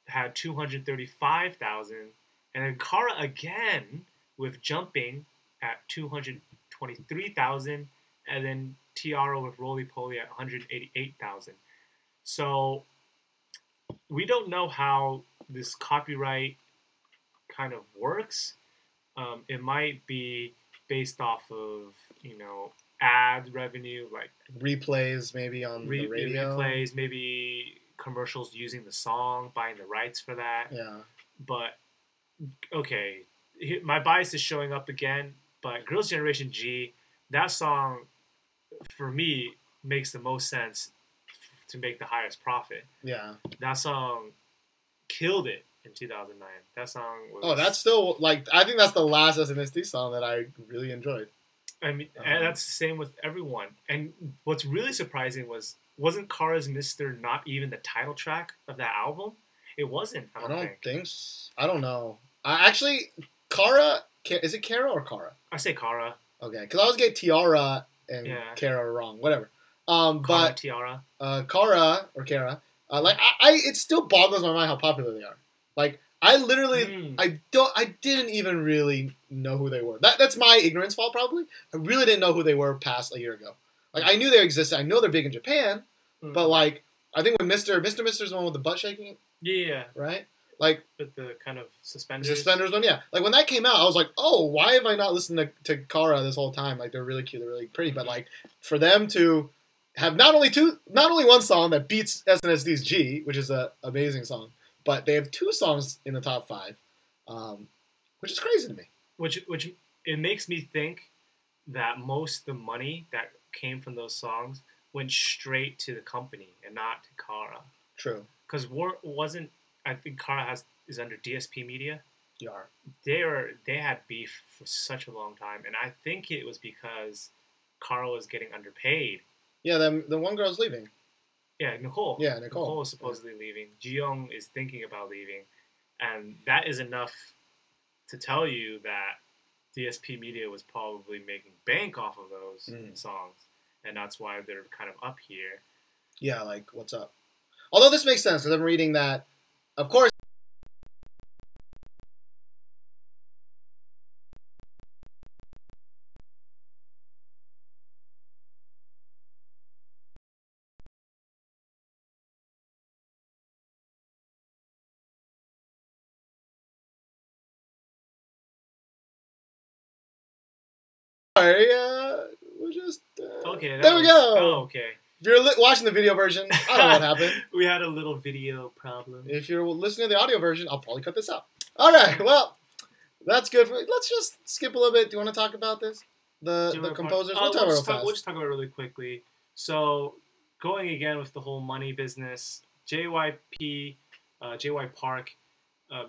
had $235,000. And then Kara again with Jumping at $223,000. And then T-ara with Roly Poly at $188,000. So we don't know how this copyright kind of works. It might be based off of, ad revenue, like replays maybe on the radio. Replays, maybe commercials using the song, buying the rights for that. Yeah. But, okay, my bias is showing up again, but Girls' Generation G, that song, for me, makes the most sense to make the highest profit. Yeah. That song killed it in 2009. That song was... Oh, that's still, I think that's the last SNSD song that I really enjoyed. I mean, and that's the same with everyone. And what's really surprising wasn't Kara's Mr. not even the title track of that album? It wasn't, I don't think. I don't know. Actually, Kara, is it Kara or Kara? I say Kara. Okay, because I always get T-ara and Kara wrong. Whatever. But T-ara. Kara, like it still boggles my mind how popular they are. Like I literally, I didn't even really know who they were. That's my ignorance fault probably. I really didn't know who they were past a year ago. Like I knew they existed. I know they're big in Japan, but like I think when Mister's the one with the butt shaking. Yeah. Right. Like with the kind of suspenders one, yeah. Like when that came out, I was like, oh, why have I not listened to Kara this whole time? Like they're really cute, they're really pretty, but like for them to have not only one song that beats SNSD G, which is an amazing song, but they have 2 songs in the top 5, which is crazy to me. Which it makes me think that most of the money that came from those songs went straight to the company and not to Kara. True. Because I think Kara is under DSP Media. Yeah. They had beef for such a long time, and I think it was because Kara was getting underpaid. Yeah, the one girl's leaving. Yeah, Nicole. Yeah, Nicole. Nicole is supposedly leaving. Ji Yoon is thinking about leaving, and that is enough to tell you that DSP Media was probably making bank off of those songs, and that's why they're kind of up here. Yeah, like what's up? Although this makes sense because I'm reading that, of course. Sorry, we're just okay. There we go. Oh, okay. If you're watching the video version, I don't know what happened. We had a little video problem. If you're listening to the audio version, I'll probably cut this out. All right, well, that's good. Let's just skip a little bit. Do you want to talk about this? The composers? We'll just talk about it really quickly. So, going again with the whole money business, JYP, JY Park,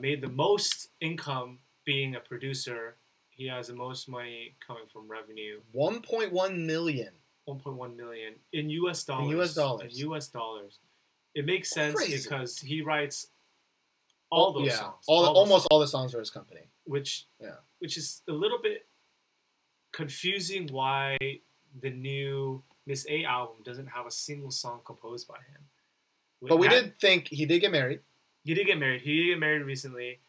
made the most income being a producer. He has the most money coming from revenue. 1.1 million. 1.1 million in US dollars. In US dollars. In US dollars. It makes sense because he writes all those songs. Almost all the songs for his company. Which is a little bit confusing why the new Miss A album doesn't have a single song composed by him. But we did think he did get married. He did get married recently,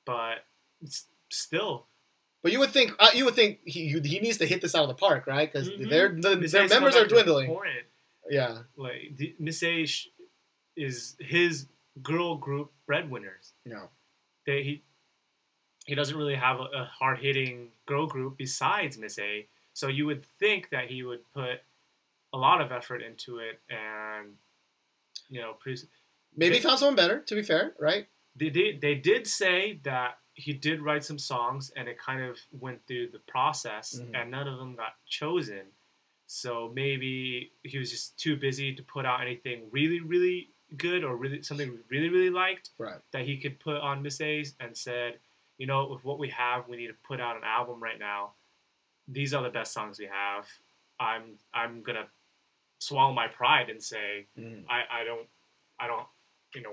but still. But you would think he needs to hit this out of the park, right? Because their members are dwindling. Yeah, like Miss A is his girl group breadwinners. No, he doesn't really have a hard hitting girl group besides Miss A. So you would think that he would put a lot of effort into it and produce. Maybe he found someone better. To be fair, right? They did say that he did write some songs, and it kind of went through the process, and none of them got chosen. So maybe he was just too busy to put out anything really, really good or something we really, really liked that he could put on Miss A's and said, with what we have, we need to put out an album right now. These are the best songs we have. I'm gonna swallow my pride and say I don't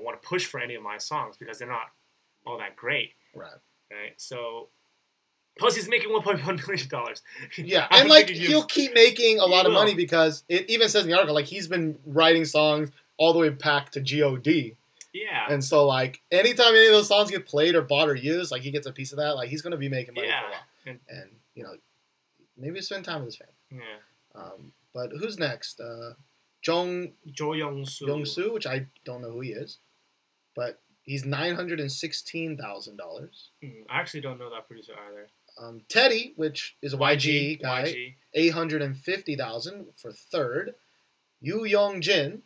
want to push for any of my songs because they're not all that great. Right. So, plus he's making $1.1 million. Yeah, and like he'll keep making a lot of money because it even says in the article like he's been writing songs all the way back to God. Yeah. And so like anytime any of those songs get played or bought or used, like he gets a piece of that. Like he's gonna be making money for a while. And maybe spend time with his family. Yeah. But who's next? Jo Young-soo, which I don't know who he is, but he's $916,000. I actually don't know that producer either. Teddy, which is a YG guy, $850,000 for third. Yoo Young-jin,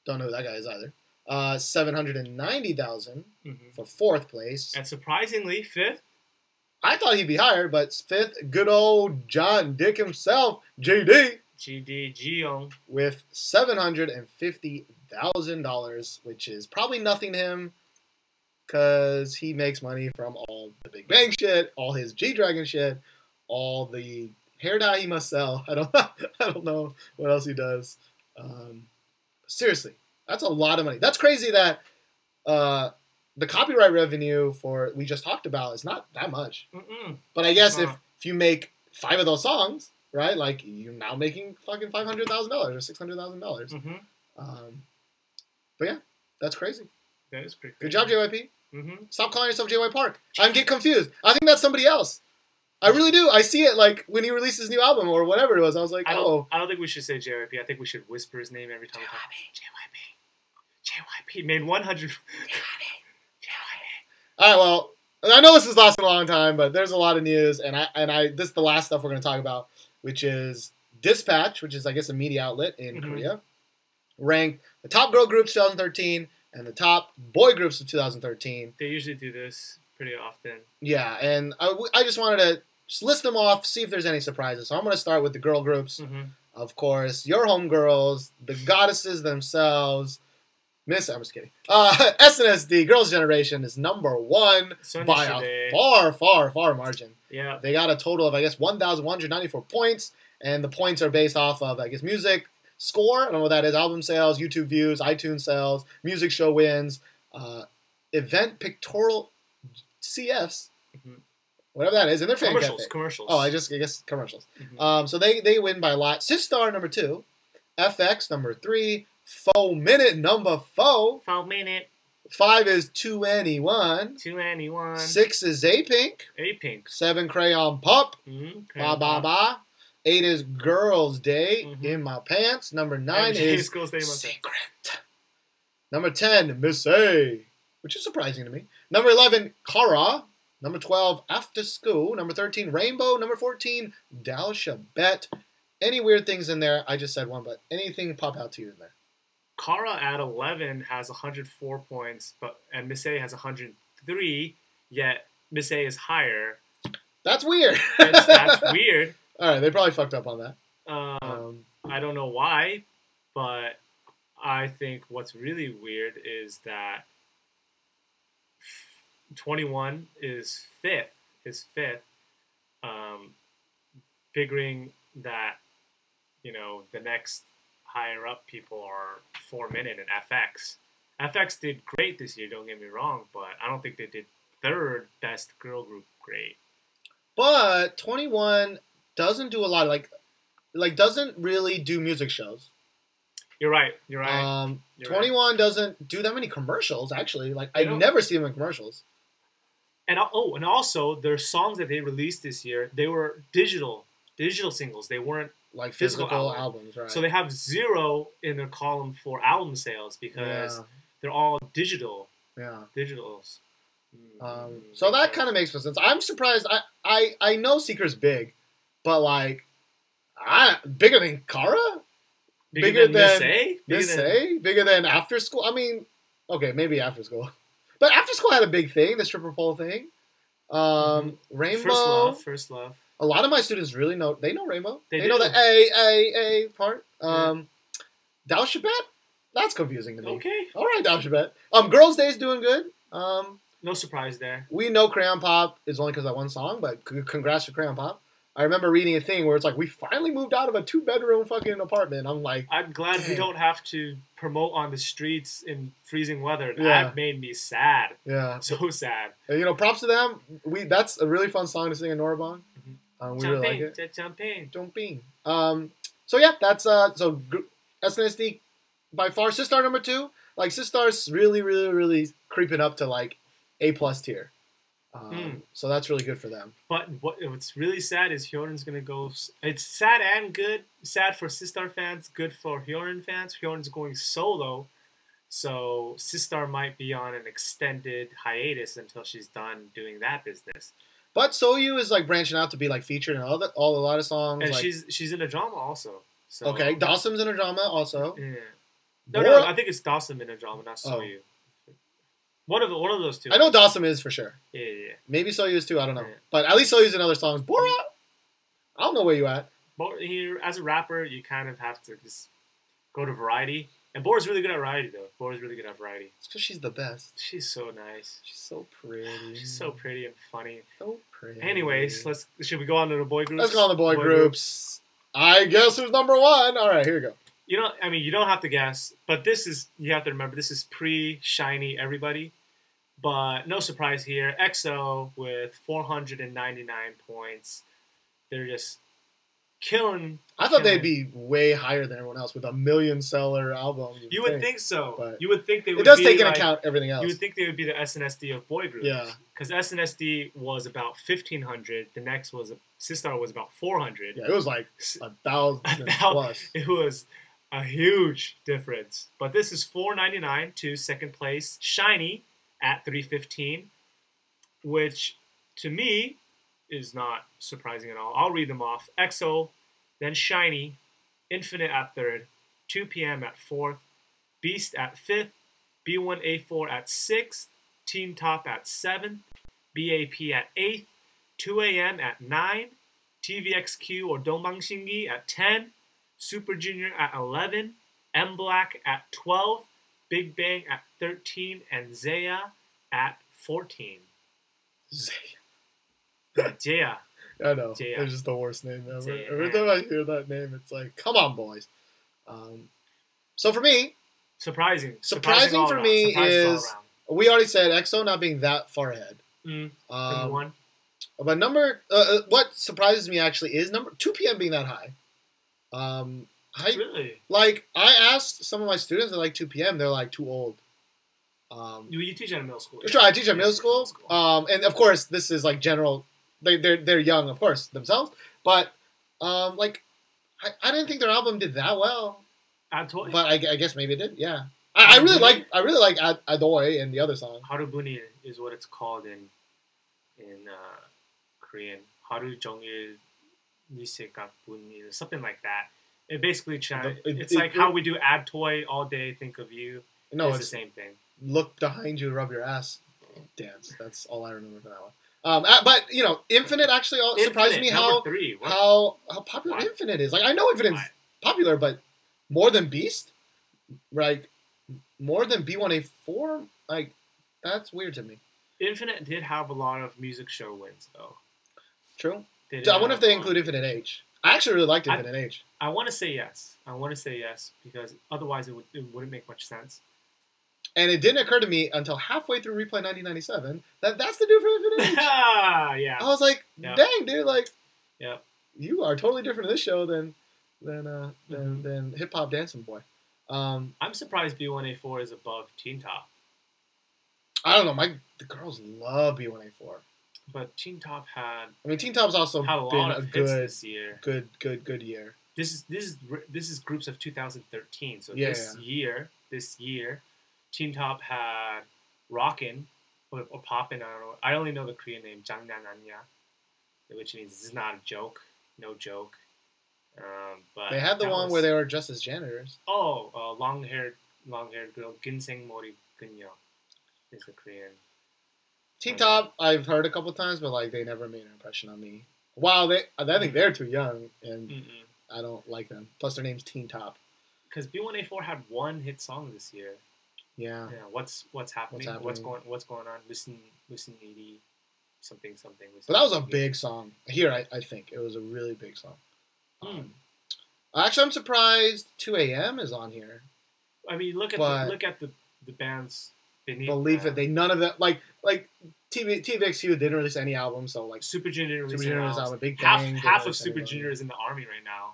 don't know who that guy is either. $790,000 for fourth place. And surprisingly, fifth. I thought he'd be higher, but fifth, good old John Dick himself, JD. Ji Yoon. With $750,000, which is probably nothing to him because he makes money from all the Big Bang shit, all his G-Dragon shit, all the hair dye he must sell. I don't know what else he does. Seriously, that's a lot of money. That's crazy that the copyright revenue we just talked about is not that much. But I guess if you make 5 of those songs, right? Like you're now making fucking $500,000 or $600,000. Mm-hmm. But yeah, that's crazy. That is pretty Good crazy. job, JYP. Mm-hmm. Stop calling yourself JY Park. I get confused. I think that's somebody else. I really do. I see it like when he released his new album or whatever it was. I was like, I don't think we should say JYP. I think we should whisper his name every time we talk. JYP made 100. JYP. All right, well, I know this is lasting a long time, but there's a lot of news, and this is the last stuff we're going to talk about, which is Dispatch, which is, I guess, a media outlet in Korea, ranked the top girl groups 2013 and the top boy groups of 2013. They usually do this pretty often. Yeah, and I just wanted to just list them off, see if there's any surprises. So I'm going to start with the girl groups. Mm-hmm. Of course, your homegirls, the goddesses themselves. I'm just kidding. SNSD, Girls' Generation, is number one by a far margin. Yeah. They got a total of, I guess, 1,194 points, and the points are based off of, I guess, music score. I don't know what that is. Album sales, YouTube views, iTunes sales, music show wins, event pictorial CFs, whatever that is, and their fan cafe. Commercials. Oh, I guess commercials. Mm-hmm. So they win by a lot. Sistar number 2, FX number 3. 4 Minute number 4. 4 Minute. 5 is 2NE1. 2NE1. 6 is A-Pink. A-Pink. 7 Crayon Pop. Mm-hmm. Ba. 8 is Girls' Day Mm-hmm. in My Pants. Number 9 is Girls' Day in My Secret. Number 10, Miss A, which is surprising to me. Number 11, Kara. Number 12, After School. Number 13, Rainbow. Number 14, Dalsha Bet. Any weird things in there? I just said one, but anything pop out to you in there? Kara at 11 has 104 points, and Miss A has 103, yet Miss A is higher. That's weird. That's weird. All right, they probably fucked up on that. I don't know why, but I think what's really weird is that 21 is fifth. Figuring that, the next higher up people are 4 Minute and FX. FX did great this year, don't get me wrong, but I don't think they did third best girl group great. But 21 doesn't do a lot of, like doesn't really do music shows. You're right. 21 doesn't do that many commercials, actually. Like, I never see them in commercials. And also their songs that they released this year, they were digital singles. They weren't like physical albums, right? So they have 0 in their column for album sales because they're all digital. Yeah. Digitals. So that kind of makes sense. I'm surprised. I know Seeker's big, but like, bigger than Kara? Bigger than Miss A? Miss A? Bigger than After School? I mean, okay, maybe After School. But After School had a big thing, the stripper pole thing. Rainbow. First Love. A lot of my students really know Rainbow. They know do. the A part. Dalsha Bet? That's confusing to me. Okay. All right, Dalsha Bet. Girls' Day is doing good. No surprise there. We know Crayon Pop is only because of that one song, but congrats to Crayon Pop. I remember reading a thing where it's like, we finally moved out of a 2-bedroom fucking apartment. I'm like, I'm glad we don't have to promote on the streets in freezing weather. Yeah. That made me sad. Yeah. So sad. And, props to them. That's a really fun song to sing in Norabong. We really like it. Jumping. So yeah, that's SNSD by far. Sistar number 2. Like, Sistar's really, really, really creeping up to like A+ tier. So that's really good for them. But what's really sad is Hyorin's going to go... It's sad and good. Sad for Sistar fans, good for Hyorin fans. Hyorin's going solo, so Sistar might be on an extended hiatus until she's done doing that business. But Soyu is like branching out to be like featured in a lot of songs. And like, she's in a drama also. So. Okay, Dawson's in a drama also. Yeah. No, I think it's Dawson in a drama, not Soyu. One of those two. I know Dawson is for sure. Yeah. Maybe Soyu is too. I don't know. Yeah. But at least Soyu's in other songs. Bora! I don't know where you at. But here, as a rapper, you kind of have to just go to variety. And Bora's really good at variety, though. Bora's really good at variety. It's because she's the best. She's so nice. She's so pretty. She's so pretty and funny. So pretty. Anyways, should we go on to the boy groups? Let's go on the boy groups. I guess who's number 1. All right, here we go. You don't have to guess, but you have to remember, this is pre-Shinee everybody. But no surprise here. EXO with 499 points. They're just killing. I thought they'd be way higher than everyone else with a million-seller album. You would think so. But you would think they would. It does take into account everything else. You would think they would be the SNSD of boy groups. Yeah. Because SNSD was about 1,500. The next was Fiestar was about 400. Yeah, it was like 1,000 plus. It was a huge difference. But this is $4.99 to second place Shinee at $3.15, which to me is not surprising at all. I'll read them off. EXO, then Shinee, Infinite at third, 2 p.m. at fourth, Beast at fifth, B1A4 at sixth, Teen Top at seventh, BAP at eighth, 2 a.m. at 9, TVXQ or Dongbangshinggi at 10, Super Junior at 11, M Black at 12, Big Bang at 13, and Zaya at 14. Zaya. I know. Jaya. It's just the worst name ever. Jaya. Every time I hear that name, it's like, come on, boys. So for me, surprising for me is we already said EXO not being that far ahead. Number one. But what surprises me actually is 2 p.m. being that high. Really? Like, I asked some of my students that like 2 p.m. They're like too old. You teach at a middle school. Sure, I teach at middle school. And of course, this is like general. They're young, of course, themselves. But like, I didn't think their album did that well. But I guess maybe it did. Yeah. I really like Adoy and the other song. Harubuni is what it's called in Korean. Haru Jongil Nisekapuni, something like that. It basically it's like how we do Ad Toy all day. Think of you. No, it's the same thing. Look behind you, rub your ass, dance. That's all I remember for that one. But you know, Infinite actually surprised me how popular Infinite is. Like, I know Infinite's popular, but more than Beast, like more than B1A4, like that's weird to me. Infinite did have a lot of music show wins, though. True. So I wonder if they include Infinite H. I actually really liked Infinite H. I want to say yes. Because otherwise it wouldn't make much sense. And it didn't occur to me until halfway through Replay 1997 that that's the dude from Infinite H. Yeah. I was like, dang, dude, like, yep. You are totally different in this show than Hip Hop Dancing Boy. I'm surprised B1A4 is above Teen Top. I don't know. The girls love B1A4. But Teen Top had. I mean, Teen Top's also had a been lot a of good hits this year. Good year. This is groups of 2013. So this year, Teen Top had Rockin' or Poppin'. I don't know. I only know the Korean name 장난아니야, which means this is not a joke. No joke. But they had the one where they were dressed as janitors. Oh, long-haired girl, ginseng mori 그녀 is the Korean. Teen Top, I've heard a couple times, but like they never made an impression on me. Wow, I think they're too young, and I don't like them. Plus, their name's Teen Top. Because B1A4 had one hit song this year. Yeah. Yeah. What's happening? What's going on? Listen, 80, something. But that was a big song. Here, I think it was a really big song. Actually, I'm surprised 2 a.m. is on here. I mean, look at the bands beneath. Believe it, none of that like TVXQ didn't release any albums, so like Super Junior didn't release any album. Big Bang, half of Super Junior is in the army right now.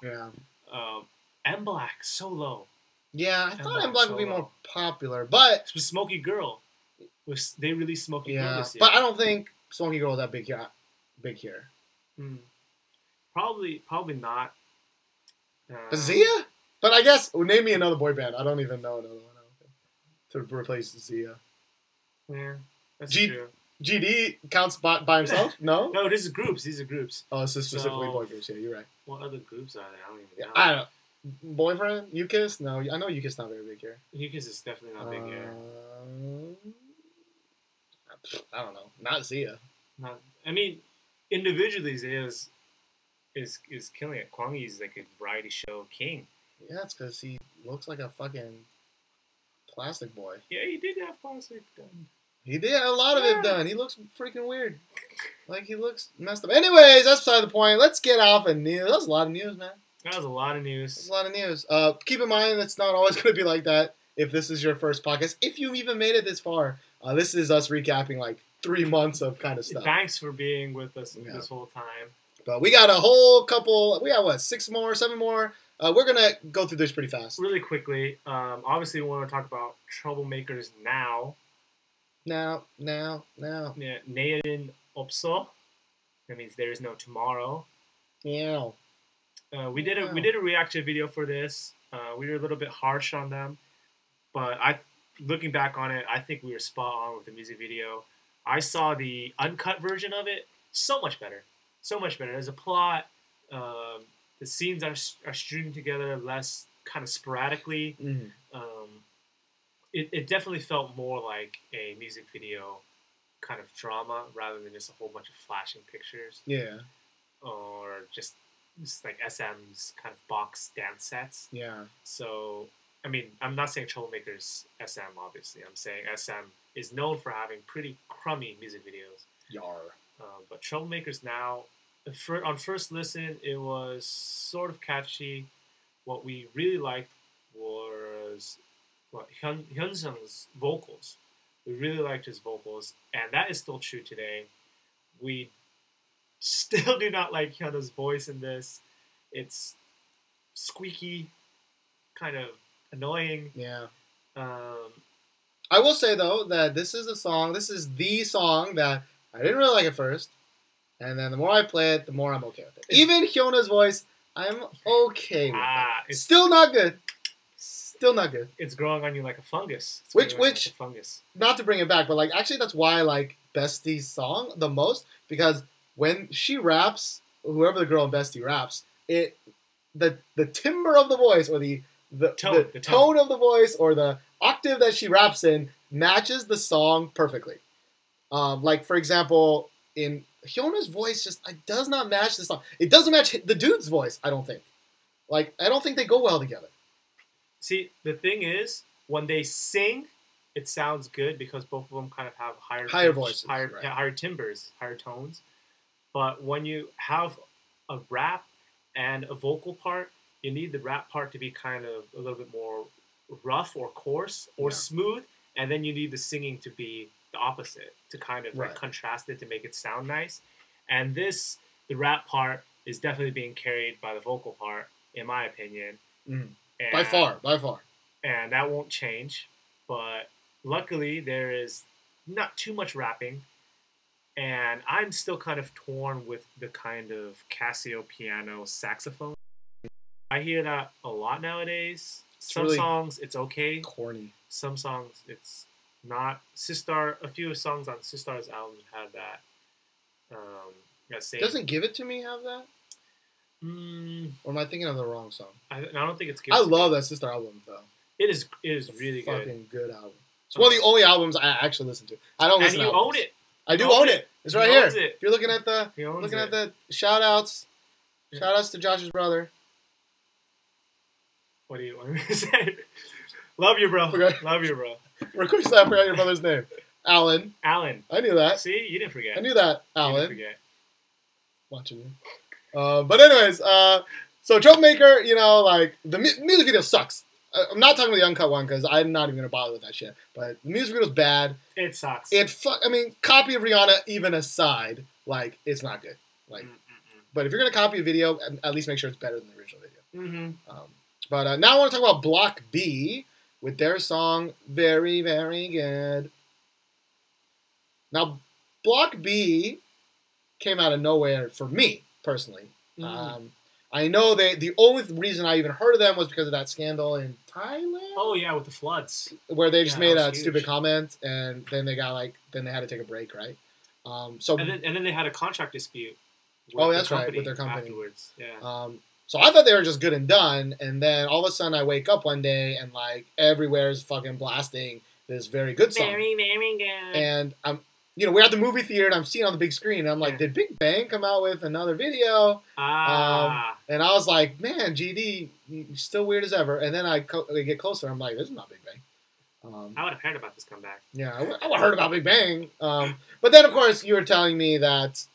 Yeah. M Black so low. Yeah, I thought M Black would be more popular, but it was Smokey Girl. They released Smokey Girl this year. But I don't think Smokey Girl was that big here. Probably not. Zia? But I guess name me another boy band. I don't even know another one to replace Zia. Yeah, that's true. GD counts by himself? No? No, these are groups. Oh, this is specifically boy groups. Yeah, you're right. What other groups are there? I don't even know. I don't know. Boyfriend? UKISS? No, I know UKISS not very big here. UKISS is definitely not big here. I don't know. Not Zia. I mean, individually, Zia is killing it. Kwangi's like a variety show king. Yeah, it's because he looks like a fucking plastic boy. Yeah, he did have plastic done. He did have a lot of it done. He looks freaking weird. Like, he looks messed up. Anyways, that's beside the point. Let's get off of news. That was a lot of news, man. That was a lot of news. That's a lot of news. Keep in mind, it's not always going to be like that if this is your first podcast. If you even made it this far, this is us recapping like 3 months of kind of stuff. Thanks for being with us this whole time. But we got a whole couple. We got what, 6 more, 7 more. We're gonna go through this pretty fast. Really quickly. Obviously, we want to talk about Troublemakers now. Now. Yeah, 내일은 없어. That means there is no tomorrow. Yeah. We did a reaction video for this. We were a little bit harsh on them, but looking back on it, I think we were spot on with the music video. I saw the uncut version of it. So much better. There's a plot. The scenes are streamed together less kind of sporadically. Mm-hmm. It definitely felt more like a music video kind of drama rather than just a whole bunch of flashing pictures. Yeah. Or just like SM's kind of box dance sets. Yeah. So, I mean, I'm not saying Troublemakers SM, obviously. I'm saying SM is known for having pretty crummy music videos. Yar. But Troublemakers now, on first listen, it was sort of catchy. What we really liked was Hyunsung's vocals. We really liked his vocals, and that is still true today. We still do not like Hyun's voice in this. It's squeaky, kind of annoying. Yeah. I will say though that this is the song that I didn't really like at first, and then the more I play it, the more I'm okay with it. Even Hyona's voice, I'm okay with it. It's still not good. Still not good. It's growing on you like a fungus. Which fungus. Not to bring it back, but like actually that's why I like BESTie's song the most, because when she raps, whoever the girl in BESTie raps, the timbre of the voice or the tone of the voice or the octave that she raps in matches the song perfectly. Like for example, in Hyona's voice it does not match the song. It doesn't match the dude's voice, I don't think. Like I don't think they go well together. See, the thing is, when they sing, it sounds good because both of them kind of have higher voices, higher timbres, higher tones. But when you have a rap and a vocal part, you need the rap part to be kind of a little bit more rough or coarse or smooth, and then you need the singing to be the opposite to kind of like contrast it to make it sound nice. And the rap part is definitely being carried by the vocal part, in my opinion. Mm. By far. And that won't change. But luckily, there is not too much rapping. And I'm still kind of torn with the kind of Casio piano saxophone. I hear that a lot nowadays. Some really songs, it's okay. Corny. Some songs, it's not. A few songs on Fiestar's album had that. Doesn't Give It To Me have that? Or am I thinking of the wrong song? I don't think it's good. I love that Fiestar album, though. It is really good. Fucking good album. It's one of the only albums I actually listen to. I don't listen to albums. And you own it. I do own it. It's right here. It. If you're looking at the shout outs, shout outs to Josh's brother. What do you want me to say? Love you, bro. Okay. Love you, bro. Of course, I forgot your brother's name. Alan. I knew that. See, you didn't forget. I knew that, Alan. You didn't forget. Watching you. But anyways, so Troublemaker, like the music video sucks. I'm not talking about the uncut one because I'm not even gonna bother with that shit. But the music video's bad. It sucks. Copy of Rihanna even aside, like it's not good. Like, but if you're gonna copy a video, at least make sure it's better than the original video. Mm-hmm. But now I want to talk about Block B with their song "Very Very Good." Now, Block B came out of nowhere for me personally. I know the only reason I even heard of them was because of that scandal in Thailand. Oh yeah, with the floods, where they just made a stupid comment, and then they got then they had to take a break, right? And then they had a contract dispute. That's right, with their company afterwards. Yeah. So I thought they were just good and done, and then all of a sudden I wake up one day and like everywhere's fucking blasting this very good song. Very very good. And we're at the movie theater and I'm seeing it on the big screen. And I'm like, did Big Bang come out with another video? And I was like, man, GD, you're still weird as ever. And then I get closer. I'm like, this is not Big Bang. I would have heard about this comeback. Yeah, I would have heard about Big Bang. But then, of course, you were telling me that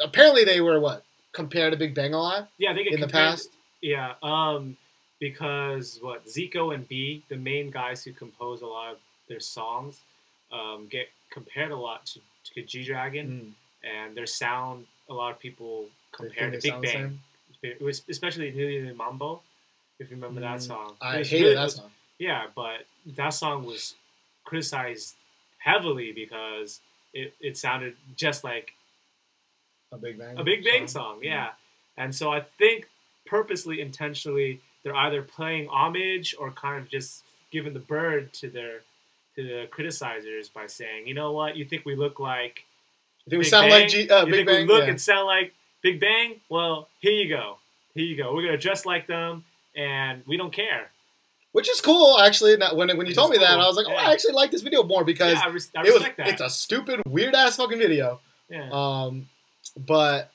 apparently they were, compared to Big Bang a lot? Yeah, they get in the past? Yeah, because, Zico and B, the main guys who compose a lot of their songs, get compared a lot to G-Dragon, and their sound a lot of people They compare think to they Big sound the Bang. It was especially Nili Mambo, if you remember that song. I It hated really that was- song. Yeah, but that song was criticized heavily because it sounded just like A Big Bang. a Big Bang song. Yeah, and so I think purposely, intentionally, they're either playing homage or kind of just giving the bird to the criticizers by saying, you know what, you think we look like You think we Big sound Bang? like You Big think Bang? we look Yeah. and sound like Big Bang? Well, here you go. Here you go. We're gonna dress like them, and we don't care. Which is cool, actually. When you Which told is me that, cool. I was like, oh, Yeah. I actually like this video more because Yeah, I respect that. it's a stupid, weird ass fucking video. Yeah. But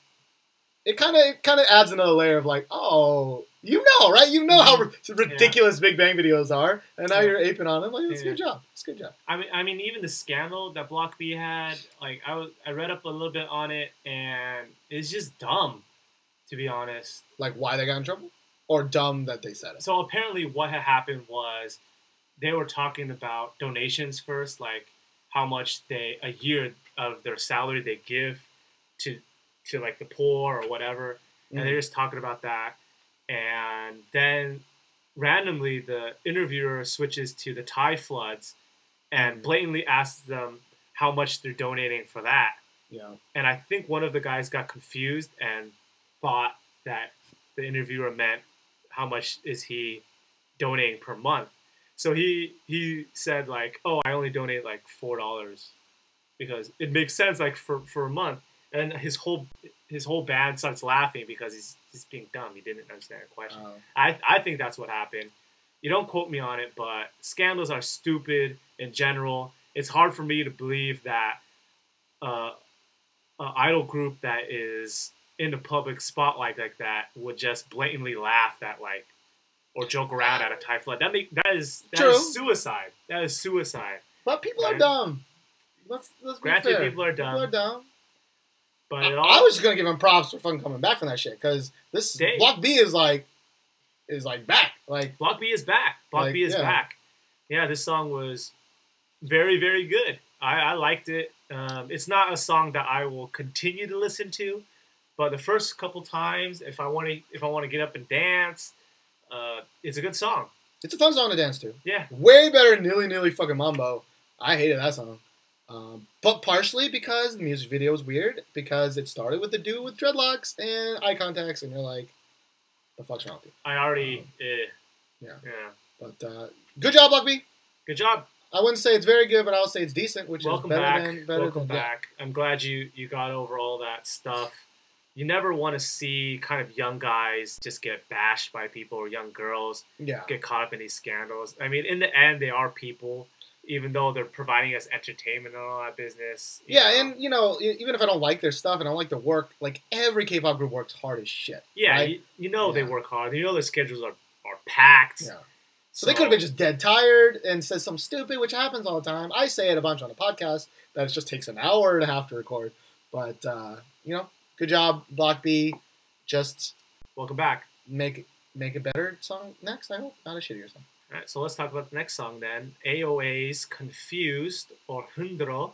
it kind of adds another layer of like, oh, you know, right? You know how ridiculous Big Bang videos are, and now you're aping on them. Like, it's a good job. It's a good job. I mean, even the scandal that Block B had, like, I read up a little bit on it, and it's just dumb, to be honest. Like, why they got in trouble, or dumb that they said it. So apparently, what had happened was they were talking about donations first, like how much a year of their salary they give to like the poor or whatever, and they're just talking about that. And then randomly, the interviewer switches to the Thai floods and blatantly asks them how much they're donating for that. Yeah. And I think one of the guys got confused and thought that the interviewer meant how much is he donating per month. So he said like, oh, I only donate like $4 because it makes sense like for a month. And his whole band starts laughing because he's being dumb. He didn't understand the question. I think that's what happened. You don't quote me on it, but scandals are stupid in general. It's hard for me to believe that an idol group that is in the public spotlight like that would just blatantly laugh at like or joke around at a Thai flood. That is suicide. That is suicide. But people are dumb. Let's be Granted, fair. people are dumb. People are dumb. But I was just gonna give him props for fucking coming back from that shit because this Block B is like back. Like Block B is back. Block B is back. Yeah, this song was very, very good. I liked it. It's not a song that I will continue to listen to, but the first couple times, if I want to get up and dance, it's a good song. It's a fun song to dance to. Yeah, way better than Nilly fucking Mambo. I hated that song. But partially because the music video was weird, because it started with the dude with dreadlocks and eye contacts, and you're like, the fuck's wrong with you? I already, yeah. But good job, Block B. Good job. I wouldn't say it's very good, but I would say it's decent, which Welcome is better back. than Welcome back. I'm glad you got over all that stuff. You never want to see kind of young guys just get bashed by people or young girls get caught up in these scandals. I mean, in the end, they are people. Even though they're providing us entertainment and all that business. And, even if I don't like their stuff and I don't like their work, like, every K-pop group works hard as shit. Yeah, right? They work hard. You know their schedules are packed. Yeah. So they could have been just dead tired and said something stupid, which happens all the time. I say it a bunch on the podcast that it just takes an hour and a half to record. But, good job, Block B. Just... Welcome back. Make a better song next, I hope. Not a shittier song. All right, so let's talk about the next song then. AOA's Confused or 흔들어.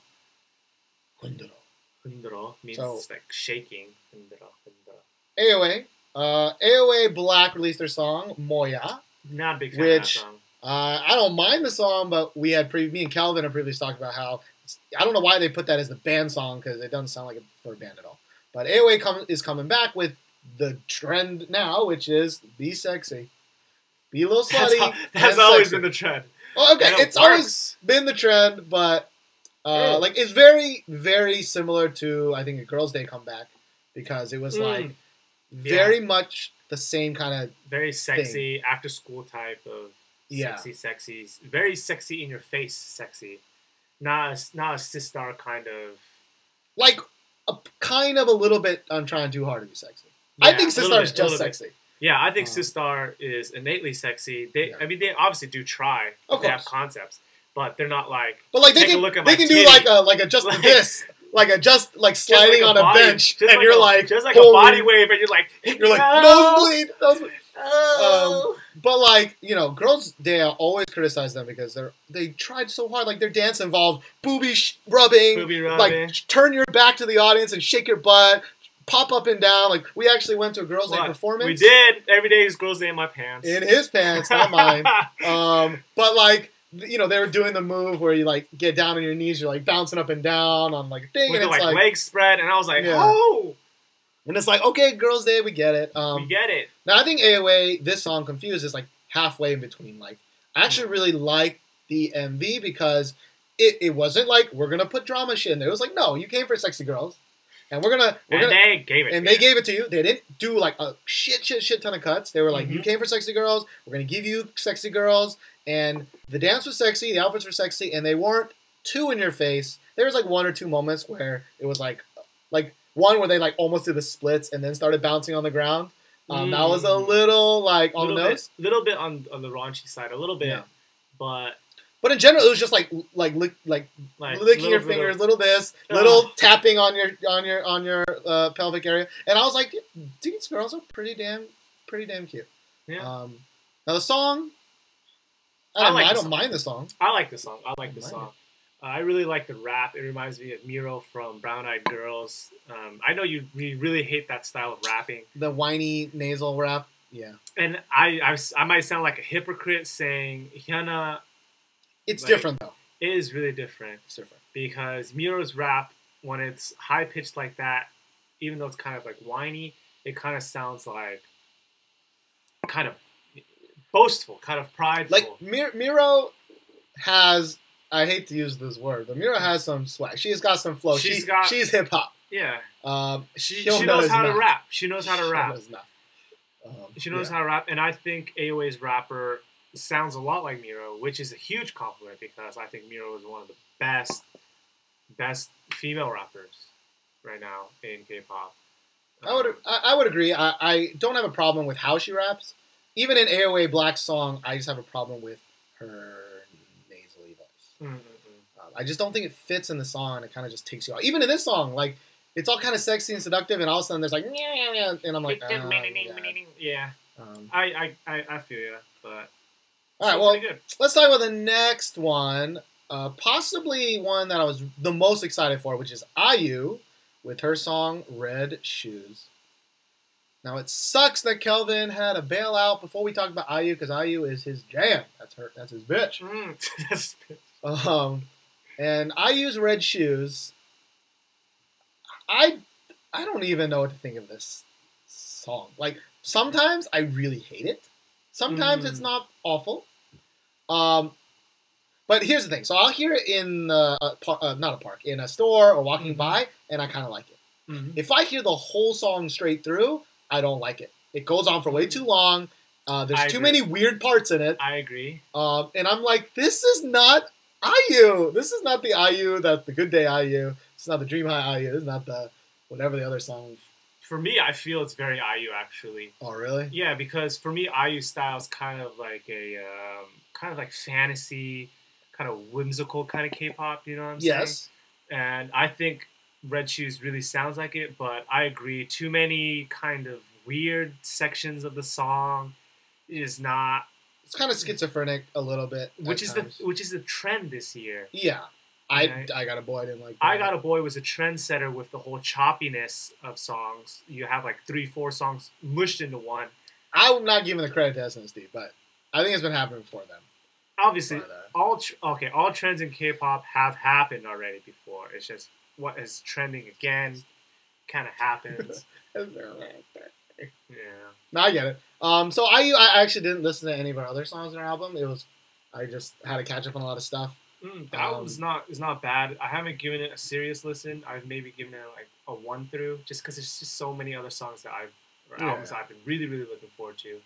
흔들어 means it's like shaking. 흔들어. AOA. AOA Black released their song, Moya. Not a big fan of that song. I don't mind the song, but me and Calvin have previously talked about how I don't know why they put that as the band song because it doesn't sound like it for a band at all. But AOA is coming back with the trend now, which is be sexy. Be a little slutty. That's always been the trend. Well, okay, it's always been the trend, but it's very, very similar to I think a Girls' Day comeback because it was like very much the same kind of very sexy after school type of sexy, very sexy in your face, sexy. Not a Fiestar kind of like kind of a little bit. I'm trying too hard to be sexy. I think Fiestar is just sexy. Yeah, I think Fiestar is innately sexy. They obviously do try. They have concepts, but they're not like. But like they can do like a just this, like sliding on a bench, and you're like just like a body wave, and you're like nosebleed. But like Girls' Day, I always criticize them because they tried so hard. Like their dance involved booby rubbing, like turn your back to the audience and shake your butt. pop up and down. Like we actually went to a girls' day performance. We did. Every day is girls' day in my pants. In his pants, not mine. But like, you know, they were doing the move where you like get down on your knees, you're like bouncing up and down on like a thing, with and the it's like legs spread, and I was like, oh. And it's like, okay, girls' day, we get it. We get it. Now I think AOA, this song Confused is like halfway in between. Like, I actually really like the MV because it wasn't like we're gonna put drama shit in there. It was like, no, you came for Sexy Girls, and they gave it. And they gave it to you. They didn't do like a shit ton of cuts. They were like, you came for Sexy Girls. We're gonna give you Sexy Girls, and the dance was sexy, the outfits were sexy, and they weren't too in your face. There was like one or two moments where it was like one where they like almost did the splits and then started bouncing on the ground. That was a little like on the nose, a little bit on the raunchy side, a little bit, But in general, it was just like licking your fingers, little tapping on your pelvic area, and I was like, these girls are pretty damn cute. Yeah. Now the song, I don't mind the song. I like the song. I really like the rap. It reminds me of Miro from Brown Eyed Girls. I know you really hate that style of rapping. The whiny nasal rap. Yeah. And I might sound like a hypocrite saying Hyuna. It's different though. It is really different. It's different. Because Miro's rap, when it's high pitched like that, even though it's kind of like whiny, it kind of sounds like kind of boastful, kind of prideful. Like Miro has, I hate to use this word, but Miro has some swag. She's got some flow. She's hip hop. Yeah. She knows how not. to rap. She knows how to rap. She knows how to rap, and I think AOA's rapper sounds a lot like Miro, which is a huge compliment because I think Miro is one of the best female rappers right now in K-pop. I would agree. I don't have a problem with how she raps. Even in AOA Black's song, I just have a problem with her nasally voice. I just don't think it fits in the song. It kind of just takes you out. Even in this song, like it's all kind of sexy and seductive, and all of a sudden there's like and I'm like, yeah. I feel you, but. All right, well, let's talk about the next one. Possibly one that I was the most excited for, which is IU with her song Red Shoes. Now, it sucks that Kelvin had a bailout before we talk about IU because IU is his jam. That's his bitch. And IU's Red Shoes, I don't even know what to think of this song. Like, sometimes I really hate it. Sometimes it's not awful. But here's the thing. So I'll hear it in not a park, in a store or walking by, and I kind of like it. If I hear the whole song straight through, I don't like it. It goes on for way too long. There's too many weird parts in it. I agree. And I'm like, this is not IU. This is not the IU that's the Good Day IU. It's not the Dream High IU. This is not the whatever the other song. For me, I feel it's very IU actually. Oh, really? Yeah, because for me, IU style is kind of like a kind of like fantasy, kind of whimsical kind of K-pop. You know what I'm saying? Yes. And I think Red Shoes really sounds like it, but I agree. Too many kind of weird sections of the song is not. It's kind of schizophrenic a little bit. Which is the trend this year. Yeah. I Got a Boy, I didn't like that. I Got a Boy was a trendsetter with the whole choppiness of songs. You have like 3-4 songs mushed into one. I'm not giving the credit to SNSD, but I think it's been happening before them. Obviously, all trends in K-pop have happened already before. It's just what is trending again kind of happens. Yeah. No, I get it. So I actually didn't listen to any of our other songs in our album. I just had to catch up on a lot of stuff. The album's not bad. I haven't given it a serious listen. I've maybe given it like a 1 through, just because there's just so many other songs albums I've been really looking forward to.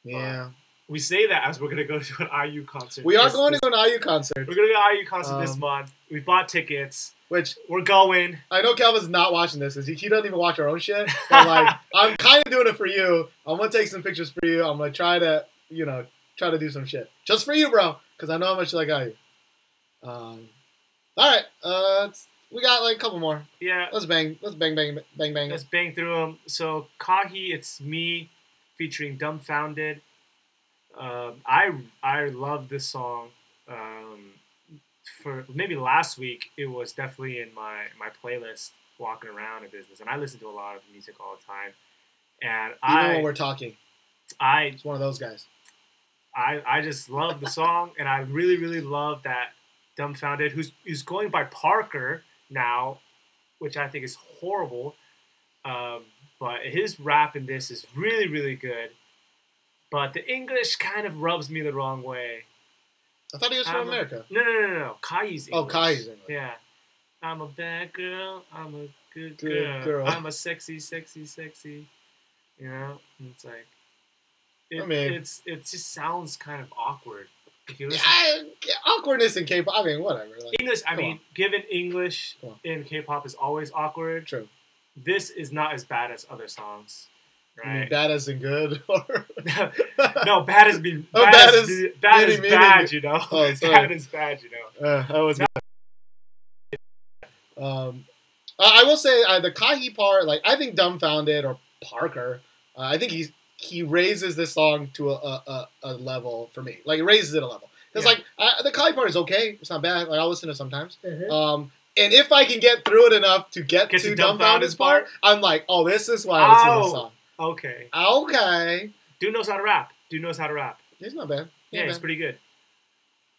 Yeah. We say that as we're gonna go to an IU concert. We are going to an IU concert. We're gonna go to an IU concert this month. We bought tickets. Which we're going. I know Calvin's not watching this. He doesn't even watch our own shit. But like, I'm kind of doing it for you. I'm gonna take some pictures for you. I'm gonna try to do some shit just for you, bro, because I know how much you like IU. All right. We got like a couple more. Yeah. Let's bang. Let's bang. Let's bang through them. So Kahi, It's Me, featuring Dumbfounded. I love this song. For maybe last week, it was definitely in my playlist walking around in business, and I listen to a lot of music all the time. And Even when we're talking, it's one of those guys. I just love the song, and I really, really love that Dumbfounded, who's going by Parker now, which I think is horrible. But his rap in this is really, really good. But the English kind of rubs me the wrong way. I thought he was from America. No. Kahi's English. Oh, Kahi's English. Yeah. I'm a bad girl. I'm a good girl. I'm a sexy. You know? And it's like... It just sounds kind of awkward. If you listen. Awkwardness in K-pop. I mean, whatever. Like, English, given English in K-pop is always awkward. True. This is not as bad as other songs. Right? You mean bad as in good? No, bad as being bad as bad, you know. Oh, bad as bad, you know. That was I will say the Kahi part, like I think Dumbfounded or Parker, I think he raises this song to a level for me. Like, it raises it a level. Because, the Kahi part is okay. It's not bad. Like, I'll listen to it sometimes. Mm-hmm. And if I can get through it enough to get to Dumbfounded's part, I'm like, oh, this is why I listen to this song. Okay. Okay. Dude knows how to rap. He's not bad. He's pretty good.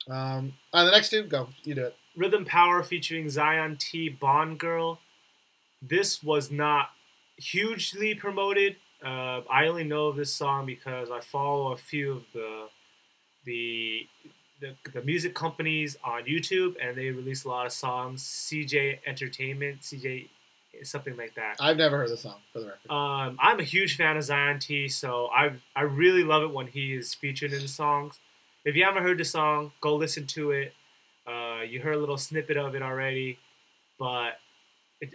The next two, go. You do it. Rhythm Power featuring Zion T, Bond Girl. This was not hugely promoted. I only know of this song because I follow a few of the music companies on YouTube, and they release a lot of songs. CJ Entertainment, CJ something like that. I've never heard the song, for the record. I'm a huge fan of Zion T, so I really love it when he is featured in the songs. If you haven't heard the song, go listen to it. You heard a little snippet of it already, but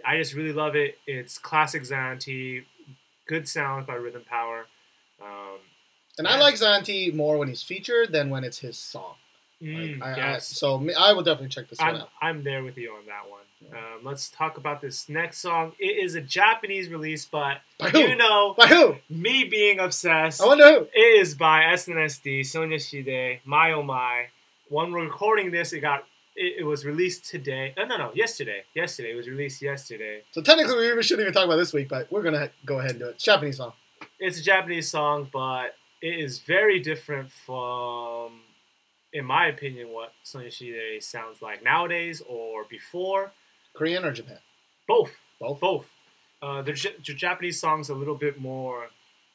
I just really love it. It's classic Zion T. Good sound by Rhythm Power. And I like Zion T more when he's featured than when it's his song. So I will definitely check this one out. I'm there with you on that one. Yeah. Let's talk about this next song. It is a Japanese release, but by who? You know, by who? Me being obsessed. I wonder who. It is by SNSD, Sonya Shide, My Oh My. When we're recording this, it was released today. No, yesterday. Yesterday. It was released yesterday. So technically, we shouldn't even talk about this week, but we're going to go ahead and do it. It's a Japanese song. It's a Japanese song, but it is very different from, in my opinion, what Sonya Shide sounds like nowadays or before. Korean or Japan? Both. The Japanese song's a little bit more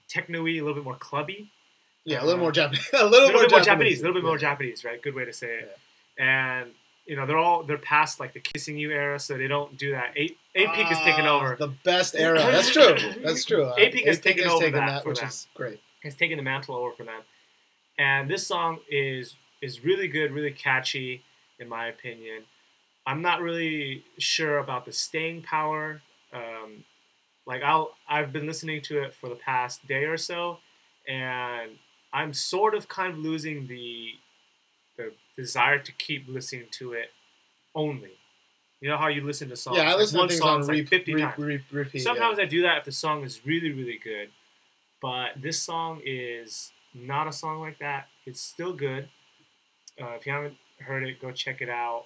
techno-y, a little bit more clubby. Yeah, a little more Japanese. A little bit more Japanese, right? Good way to say it. Yeah. And you know, they're past like the Kissing You era, so they don't do that. 8-Peak is taking over. The best era. That's true. That's true. 8-Peak is taking over that, which is great. It's taking the mantle over for them. And this song is really good, really catchy, in my opinion. I'm not really sure about the staying power. I've been listening to it for the past day or so, and I'm sort of kind of losing the desire to keep listening to it only. You know how you listen to songs? Yeah, I listen to things on 50 times. Repeat. Sometimes I do that if the song is really, really good. But this song is not a song like that. It's still good. If you haven't heard it, go check it out.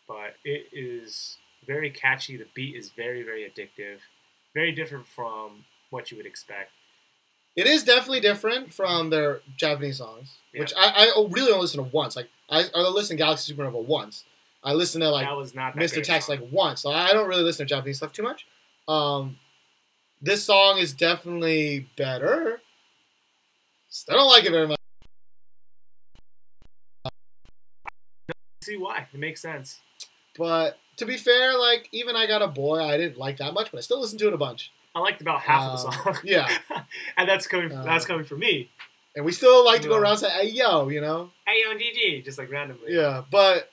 But it is very catchy. The beat is very, very addictive. Very different from what you would expect. It is definitely different from their Japanese songs, which I really only listen to once. Like I listened to Galaxy Supernova once. I listened to Mr. Text like once. So I don't really listen to Japanese stuff too much. This song is definitely better. Still don't like it very much. See why? It makes sense. But to be fair, like even I Got a Boy, I didn't like that much, but I still listened to it a bunch. I liked about half of the song. Yeah, and that's coming from me. And we still like to go around and say, "Hey yo," you know. Hey yo, GG, just like randomly. Yeah, but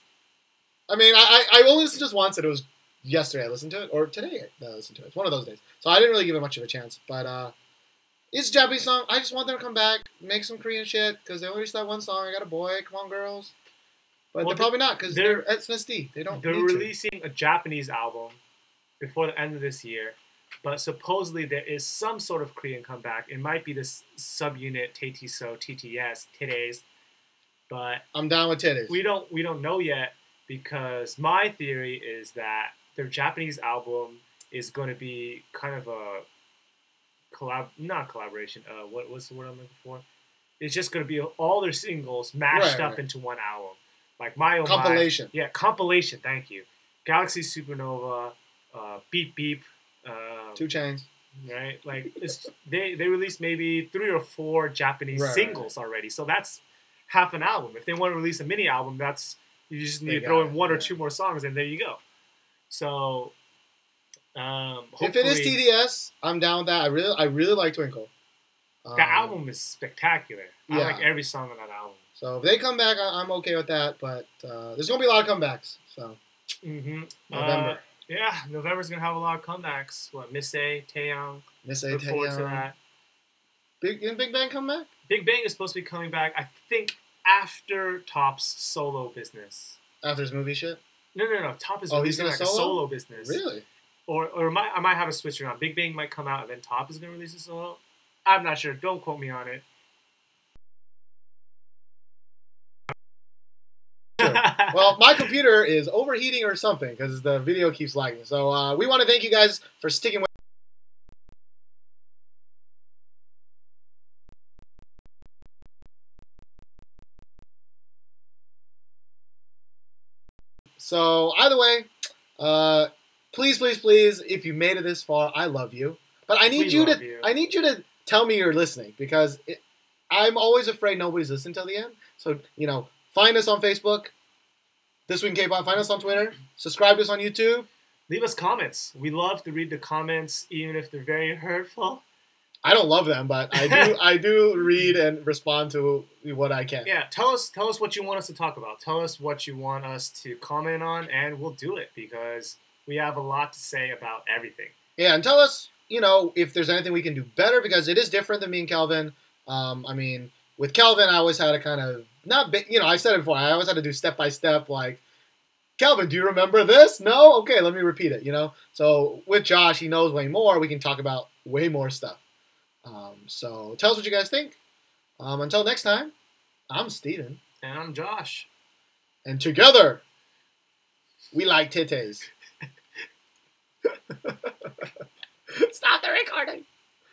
I mean, I only listened just once, and it was yesterday. I listened to it, or today I listened to it. It's one of those days, so I didn't really give it much of a chance. But it's a Japanese song. I just want them to come back, make some Korean shit because they only released that one song. I Got a Boy. Come on, girls. But they're probably not because they're SNSD. They're releasing a Japanese album before the end of this year. But supposedly there is some sort of Korean comeback. It might be this subunit Taetiso, TTS, Titties. But I'm down with titties. We don't know yet because my theory is that their Japanese album is going to be kind of a not collaboration. What's the word I'm looking for? It's just going to be all their singles mashed up into one album, like My Oh compilation. My. Yeah, compilation. Thank you. Galaxy Supernova, Beep Beep. 2 Chainz. Right, like they released maybe 3 or 4 Japanese singles already, so that's half an album. If they want to release a mini album, that's you just need to throw in 1 or 2 more songs, and there you go. So, if it is TDS, I'm down with that. I really like Twinkle. The album is spectacular. I like every song on that album. So if they come back, I'm okay with that. But there's gonna be a lot of comebacks. So November. Yeah, November's gonna have a lot of comebacks. What, Miss A, Taeyang. Look forward to that. Big Bang come back? Big Bang is supposed to be coming back, I think, after Top's solo business. After his movie shit? No. Top is releasing like a solo business. Really? Or I might have a switch around. Big Bang might come out and then Top is gonna release a solo. I'm not sure. Don't quote me on it. Sure. Well, my computer is overheating or something because the video keeps lagging. So we want to thank you guys for sticking with. So either way, please, if you made it this far, I love you. But I need you to tell me you're listening because I'm always afraid nobody's listening till the end. So find us on Facebook, This Week in K-Pop. Find us on Twitter. Subscribe to us on YouTube. Leave us comments. We love to read the comments, even if they're very hurtful. I don't love them, but I do read and respond to what I can. Yeah, tell us what you want us to talk about. Tell us what you want us to comment on, and we'll do it because we have a lot to say about everything. Yeah, and tell us, if there's anything we can do better because it is different than me and Kelvin. With Kelvin, I always had to kind of I said it before. I always had to do step by step, like, Kelvin, do you remember this? No? Okay, let me repeat it. So with Josh, he knows way more. We can talk about way more stuff. So tell us what you guys think. Until next time, I'm Steven. And I'm Josh. And together, we like titties. Stop the recording.